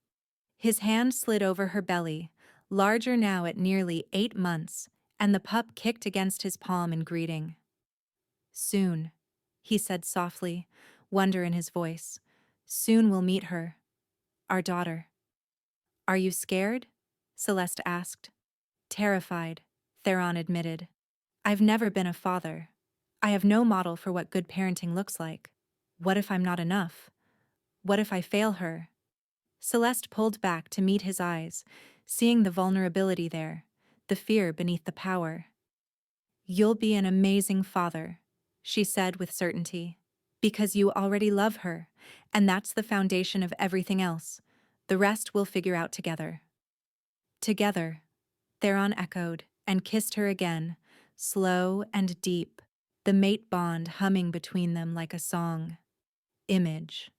Speaker 1: His hand slid over her belly, larger now at nearly 8 months, and the pup kicked against his palm in greeting. Soon, he said softly, wonder in his voice. Soon we'll meet her. Our daughter. Are you scared? Celeste asked. Terrified, Theron admitted. I've never been a father. I have no model for what good parenting looks like. What if I'm not enough? What if I fail her? Celeste pulled back to meet his eyes, seeing the vulnerability there, the fear beneath the power. You'll be an amazing father, she said with certainty, because you already love her, and that's the foundation of everything else. The rest we'll figure out together. Together, Theron echoed and kissed her again, slow and deep, the mate bond humming between them like a song. Image.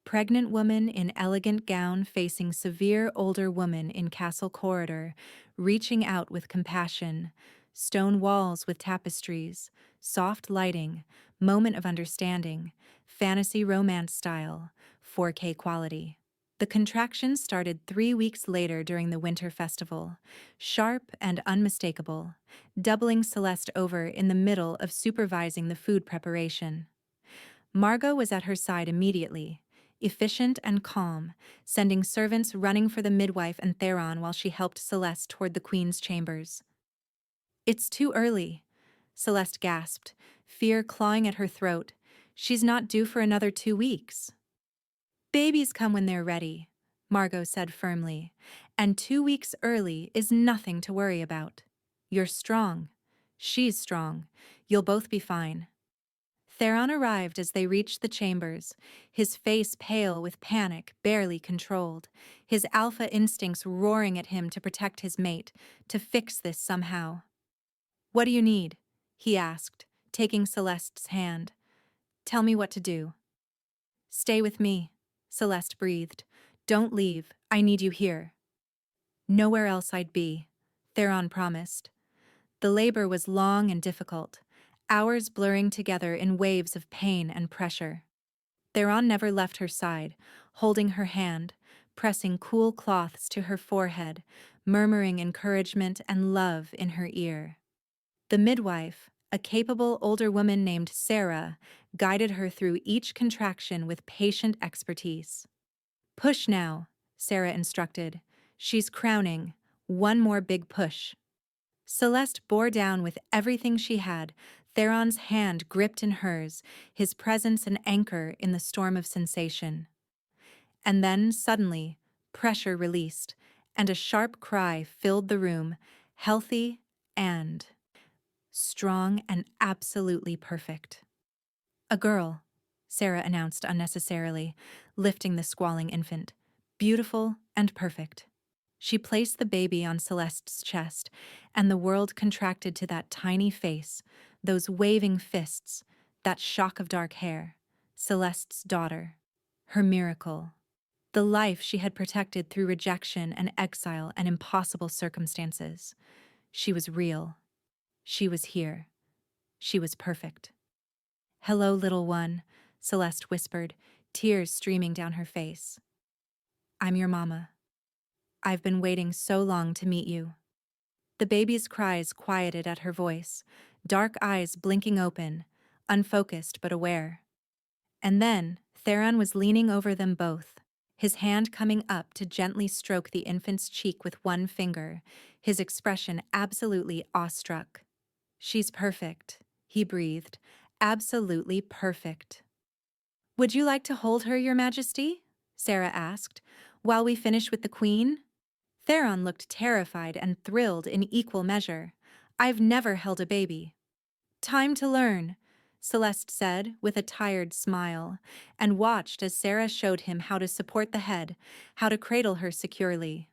Speaker 1: Pregnant woman in elegant gown facing severe older woman in castle corridor, reaching out with compassion, stone walls with tapestries, soft lighting, moment of understanding, fantasy romance style, 4K quality. The contractions started 3 weeks later during the Winter Festival, sharp and unmistakable, doubling Celeste over in the middle of supervising the food preparation. Margot was at her side immediately, efficient and calm, sending servants running for the midwife and Theron while she helped Celeste toward the Queen's chambers. It's too early, Celeste gasped, fear clawing at her throat. She's not due for another 2 weeks. Babies come when they're ready, Margot said firmly, and 2 weeks early is nothing to worry about. You're strong. She's strong. You'll both be fine. Theron arrived as they reached the chambers, his face pale with panic, barely controlled, his alpha instincts roaring at him to protect his mate, to fix this somehow. What do you need? He asked, taking Celeste's hand. Tell me what to do. Stay with me, Celeste breathed. Don't leave, I need you here. Nowhere else I'd be, Theron promised. The labor was long and difficult, hours blurring together in waves of pain and pressure. Theron never left her side, holding her hand, pressing cool cloths to her forehead, murmuring encouragement and love in her ear. The midwife, a capable older woman named Sarah, guided her through each contraction with patient expertise. Push now, Sarah instructed. She's crowning. One more big push. Celeste bore down with everything she had, Theron's hand gripped in hers, his presence an anchor in the storm of sensation. And then, suddenly, pressure released, and a sharp cry filled the room, healthy and strong and absolutely perfect. A girl, Sarah announced unnecessarily, lifting the squalling infant. Beautiful and perfect. She placed the baby on Celeste's chest, and the world contracted to that tiny face, those waving fists, that shock of dark hair. Celeste's daughter. Her miracle. The life she had protected through rejection and exile and impossible circumstances. She was real. She was here. She was perfect. "Hello, little one," Celeste whispered, tears streaming down her face. "I'm your mama. I've been waiting so long to meet you." The baby's cries quieted at her voice, dark eyes blinking open, unfocused but aware. And then, Theron was leaning over them both, his hand coming up to gently stroke the infant's cheek with one finger, his expression absolutely awestruck. "She's perfect," he breathed. "Absolutely perfect." "Would you like to hold her, Your Majesty?" Sarah asked. "While we finish with the Queen?" Theron looked terrified and thrilled in equal measure. "I've never held a baby." "Time to learn," Celeste said with a tired smile, and watched as Sarah showed him how to support the head, how to cradle her securely.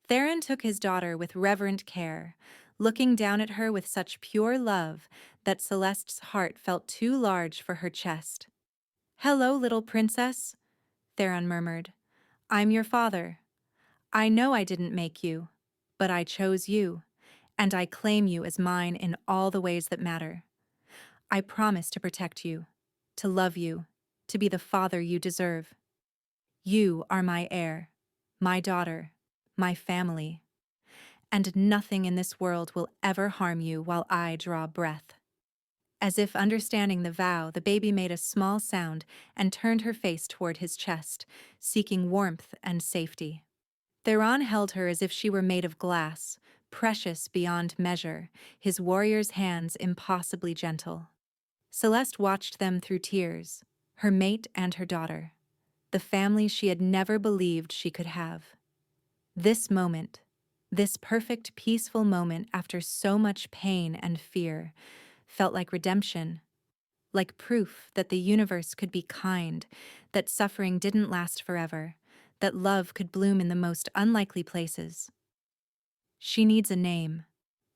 Speaker 1: Theron took his daughter with reverent care, looking down at her with such pure love that Celeste's heart felt too large for her chest. "Hello, little princess," Theron murmured. "I'm your father. I know I didn't make you, but I chose you, and I claim you as mine in all the ways that matter. I promise to protect you, to love you, to be the father you deserve. You are my heir, my daughter, my family, and nothing in this world will ever harm you while I draw breath." As if understanding the vow, the baby made a small sound and turned her face toward his chest, seeking warmth and safety. Theron held her as if she were made of glass, precious beyond measure, his warrior's hands impossibly gentle. Celeste watched them through tears, her mate and her daughter, the family she had never believed she could have. This moment, this perfect, peaceful moment after so much pain and fear, felt like redemption, like proof that the universe could be kind, that suffering didn't last forever, that love could bloom in the most unlikely places. "She needs a name,"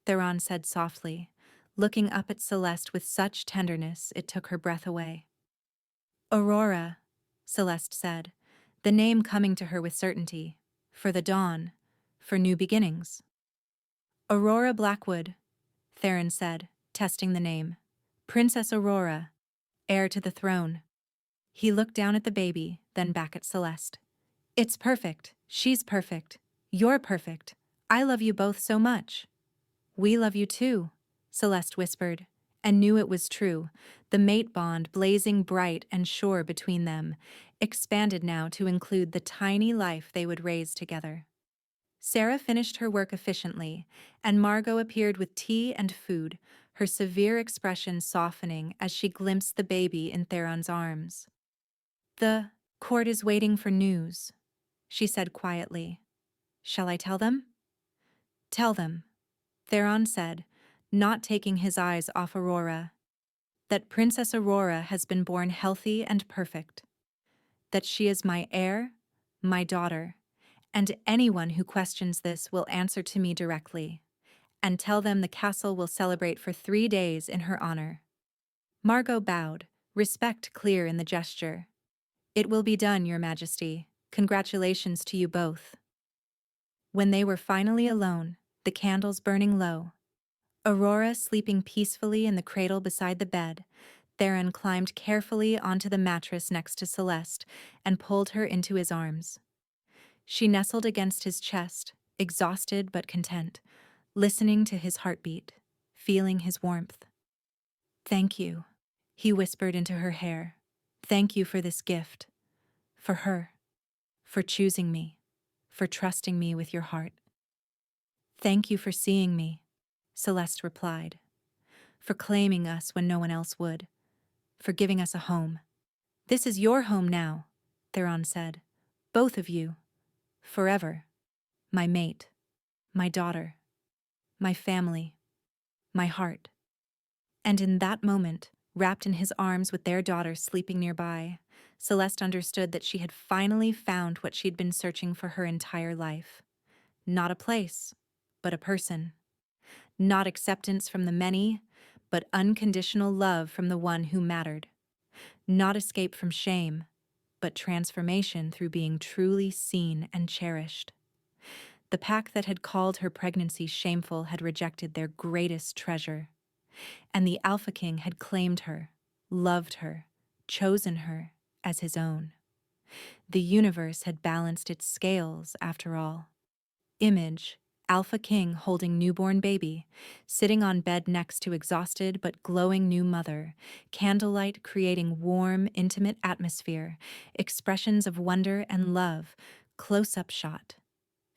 Speaker 1: Theron said softly, looking up at Celeste with such tenderness it took her breath away. "Aurora," Celeste said, the name coming to her with certainty, for the dawn, for new beginnings. "Aurora Blackwood," Theron said, testing the name. "Princess Aurora, heir to the throne." He looked down at the baby, then back at Celeste. "It's perfect. She's perfect. You're perfect. I love you both so much." "We love you too," Celeste whispered, and knew it was true, the mate bond blazing bright and sure between them, expanded now to include the tiny life they would raise together. Sarah finished her work efficiently, and Margot appeared with tea and food, her severe expression softening as she glimpsed the baby in Theron's arms. "The court is waiting for news," she said quietly. "Shall I tell them?" "Tell them," Theron said, not taking his eyes off Aurora. "That Princess Aurora has been born healthy and perfect. That she is my heir, my daughter, and anyone who questions this will answer to me directly. And tell them the castle will celebrate for 3 days in her honor." Margot bowed, respect clear in the gesture. "It will be done, Your Majesty. Congratulations to you both." When they were finally alone, the candles burning low, Aurora sleeping peacefully in the cradle beside the bed, Theron climbed carefully onto the mattress next to Celeste and pulled her into his arms. She nestled against his chest, exhausted but content, listening to his heartbeat, feeling his warmth. "Thank you," he whispered into her hair. "Thank you for this gift. For her. For choosing me. For trusting me with your heart." "Thank you for seeing me," Celeste replied. "For claiming us when no one else would. For giving us a home." "This is your home now," Theron said. "Both of you. Forever. My mate. My daughter. My family. My heart." And in that moment, wrapped in his arms with their daughter sleeping nearby, Celeste understood that she had finally found what she'd been searching for her entire life. Not a place, but a person. Not acceptance from the many, but unconditional love from the one who mattered. Not escape from shame, but transformation through being truly seen and cherished. The pack that had called her pregnancy shameful had rejected their greatest treasure, and the Alpha King had claimed her, loved her, chosen her as his own. The universe had balanced its scales, after all. Image, Alpha King holding newborn baby, sitting on bed next to exhausted but glowing new mother, candlelight creating warm, intimate atmosphere, expressions of wonder and love, close-up shot.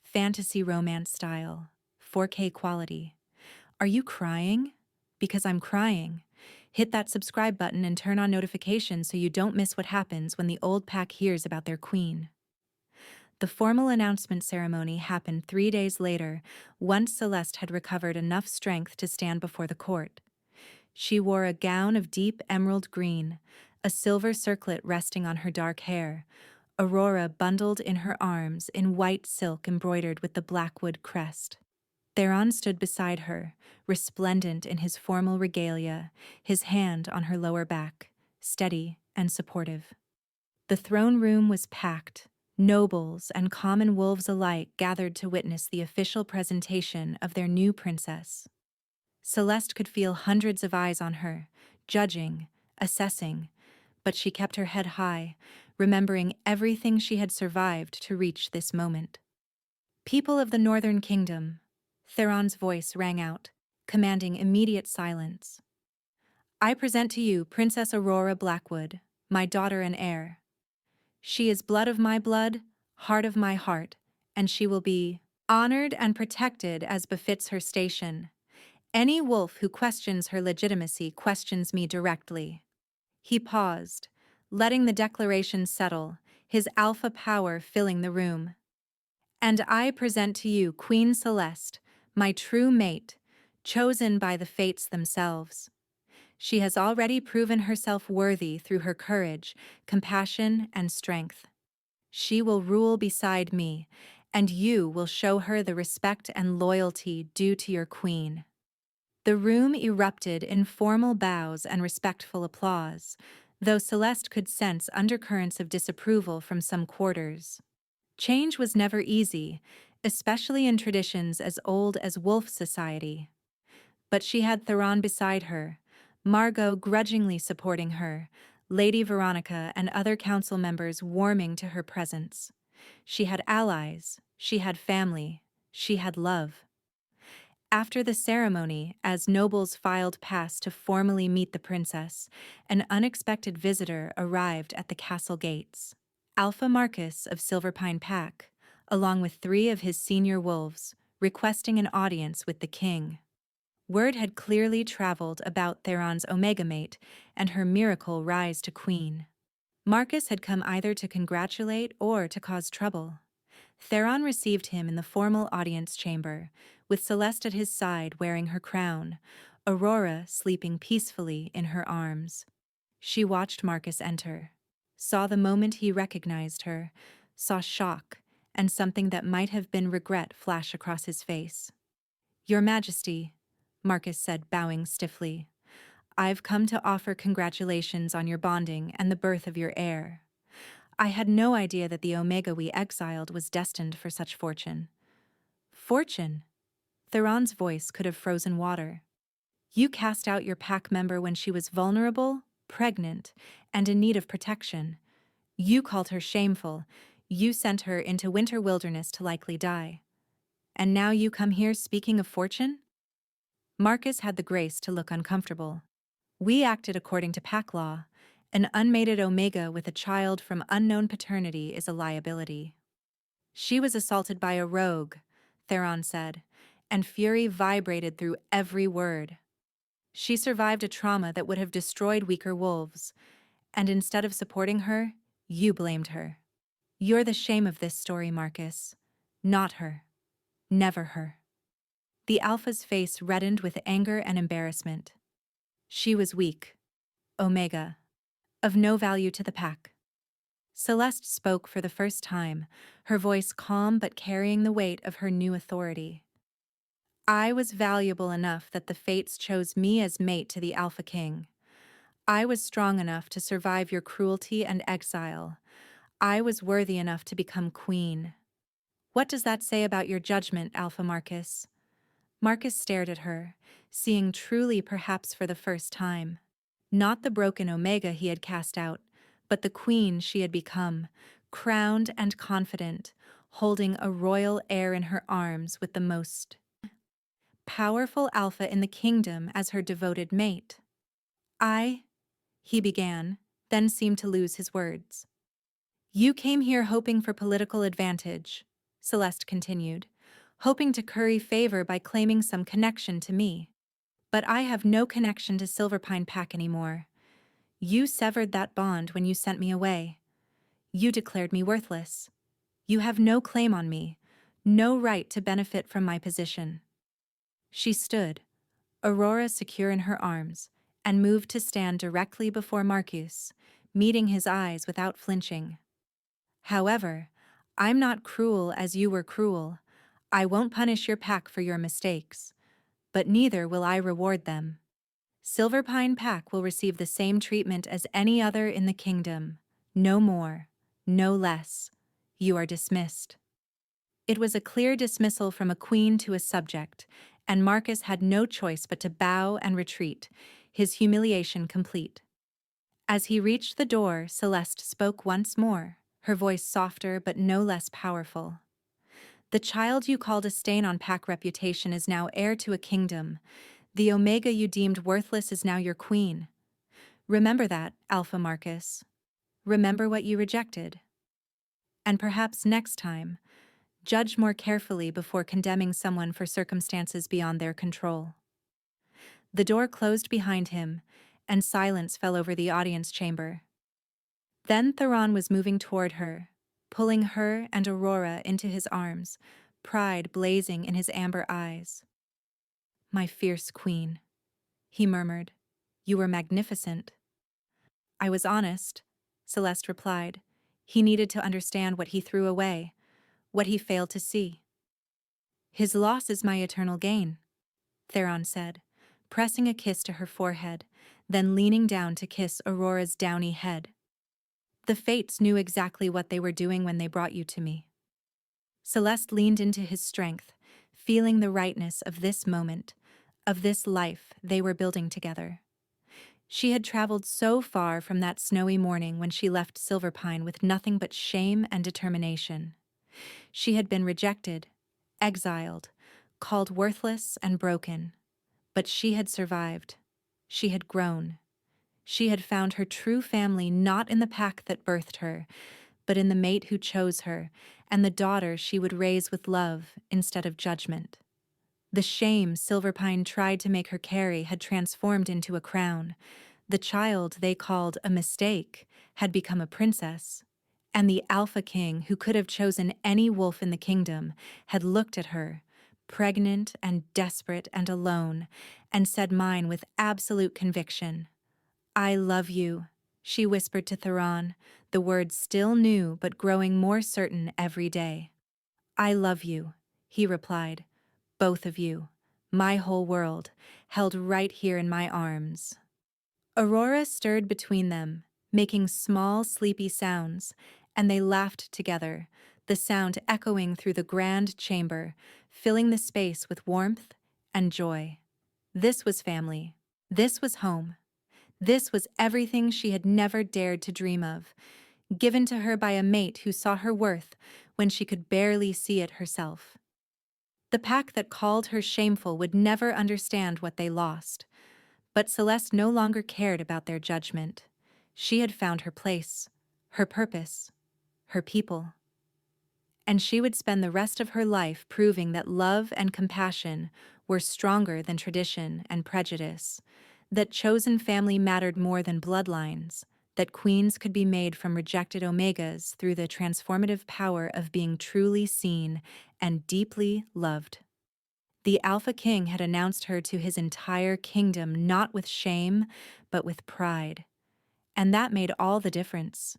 Speaker 1: Fantasy romance style, 4K quality. Are you crying? Because I'm crying. Hit that subscribe button and turn on notifications so you don't miss what happens when the old pack hears about their queen. The formal announcement ceremony happened 3 days later, once Celeste had recovered enough strength to stand before the court. She wore a gown of deep emerald green, a silver circlet resting on her dark hair, Aurora bundled in her arms in white silk embroidered with the Blackwood crest. Theron stood beside her, resplendent in his formal regalia, his hand on her lower back, steady and supportive. The throne room was packed. Nobles and common wolves alike gathered to witness the official presentation of their new princess. Celeste could feel hundreds of eyes on her, judging, assessing, but she kept her head high, remembering everything she had survived to reach this moment. People of the Northern Kingdom, Theron's voice rang out, commanding immediate silence. I present to you Princess Aurora Blackwood, my daughter and heir. She is blood of my blood, heart of my heart, and she will be honored and protected as befits her station. Any wolf who questions her legitimacy questions me directly. He paused, letting the declaration settle, his alpha power filling the room. And I present to you Queen Celeste, my true mate, chosen by the fates themselves. She has already proven herself worthy through her courage, compassion, and strength. She will rule beside me, and you will show her the respect and loyalty due to your queen. The room erupted in formal bows and respectful applause, though Celeste could sense undercurrents of disapproval from some quarters. Change was never easy, especially in traditions as old as Wolf Society. But she had Theron beside her, Margot grudgingly supporting her, Lady Veronica and other council members warming to her presence. She had allies, she had family, she had love. After the ceremony, as nobles filed past to formally meet the princess, an unexpected visitor arrived at the castle gates. Alpha Marcus of Silverpine Pack, along with 3 of his senior wolves, requesting an audience with the king. Word had clearly traveled about Theron's Omega mate and her miracle rise to queen. Marcus had come either to congratulate or to cause trouble. Theron received him in the formal audience chamber, with Celeste at his side wearing her crown, Aurora sleeping peacefully in her arms. She watched Marcus enter, saw the moment he recognized her, saw shock and something that might have been regret flash across his face. Your Majesty, Marcus said, bowing stiffly, I've come to offer congratulations on your bonding and the birth of your heir. I had no idea that the Omega we exiled was destined for such fortune. Fortune? Theron's voice could have frozen water. You cast out your pack member when she was vulnerable, pregnant, and in need of protection. You called her shameful. You sent her into winter wilderness to likely die. And now you come here speaking of fortune? Marcus had the grace to look uncomfortable. We acted according to pack law. An unmated Omega with a child from unknown paternity is a liability. She was assaulted by a rogue, Theron said, and fury vibrated through every word. She survived a trauma that would have destroyed weaker wolves, and instead of supporting her, you blamed her. You're the shame of this story, Marcus. Not her. Never her. The Alpha's face reddened with anger and embarrassment. She was weak. Omega. Of no value to the pack. Celeste spoke for the first time, her voice calm but carrying the weight of her new authority. I was valuable enough that the fates chose me as mate to the Alpha King. I was strong enough to survive your cruelty and exile. I was worthy enough to become queen. What does that say about your judgment, Alpha Marcus? Marcus stared at her, seeing truly perhaps for the first time. Not the broken Omega he had cast out, but the queen she had become, crowned and confident, holding a royal heir in her arms with the most powerful alpha in the kingdom as her devoted mate. He began, then seemed to lose his words. You came here hoping for political advantage, Celeste continued, hoping to curry favor by claiming some connection to me. But I have no connection to Silverpine Pack anymore. You severed that bond when you sent me away. You declared me worthless. You have no claim on me, no right to benefit from my position. She stood, Aurora secure in her arms, and moved to stand directly before Marcus, meeting his eyes without flinching. However, I'm not cruel as you were cruel. I won't punish your pack for your mistakes, but neither will I reward them. Silverpine Pack will receive the same treatment as any other in the kingdom. No more, no less. You are dismissed. It was a clear dismissal from a queen to a subject, and Marcus had no choice but to bow and retreat, his humiliation complete. As he reached the door, Celeste spoke once more, her voice softer but no less powerful. The child you called a stain on Pack reputation is now heir to a kingdom. The Omega you deemed worthless is now your queen. Remember that, Alpha Marcus. Remember what you rejected. And perhaps next time, judge more carefully before condemning someone for circumstances beyond their control. The door closed behind him, and silence fell over the audience chamber. Then Theron was moving toward her, pulling her and Aurora into his arms, pride blazing in his amber eyes. My fierce queen, he murmured. You were magnificent. I was honest, Celeste replied. He needed to understand what he threw away, what he failed to see. His loss is my eternal gain, Theron said, pressing a kiss to her forehead, then leaning down to kiss Aurora's downy head. The fates knew exactly what they were doing when they brought you to me. Celeste leaned into his strength, feeling the rightness of this moment, of this life they were building together. She had traveled so far from that snowy morning when she left Silverpine with nothing but shame and determination. She had been rejected, exiled, called worthless and broken. But she had survived. She had grown. She had found her true family not in the pack that birthed her, but in the mate who chose her, and the daughter she would raise with love instead of judgment. The shame Silverpine tried to make her carry had transformed into a crown. The child they called a mistake had become a princess. And the Alpha King, who could have chosen any wolf in the kingdom, had looked at her, pregnant and desperate and alone, and said mine with absolute conviction. I love you, she whispered to Theron, the words still new but growing more certain every day. I love you, he replied, both of you, my whole world, held right here in my arms. Aurora stirred between them, making small, sleepy sounds, and they laughed together, the sound echoing through the grand chamber, filling the space with warmth and joy. This was family. This was home. This was everything she had never dared to dream of, given to her by a mate who saw her worth when she could barely see it herself. The pack that called her shameful would never understand what they lost. But Celeste no longer cared about their judgment. She had found her place, her purpose, her people. And she would spend the rest of her life proving that love and compassion were stronger than tradition and prejudice, that chosen family mattered more than bloodlines, that queens could be made from rejected omegas through the transformative power of being truly seen and deeply loved. The Alpha King had announced her to his entire kingdom not with shame, but with pride. And that made all the difference.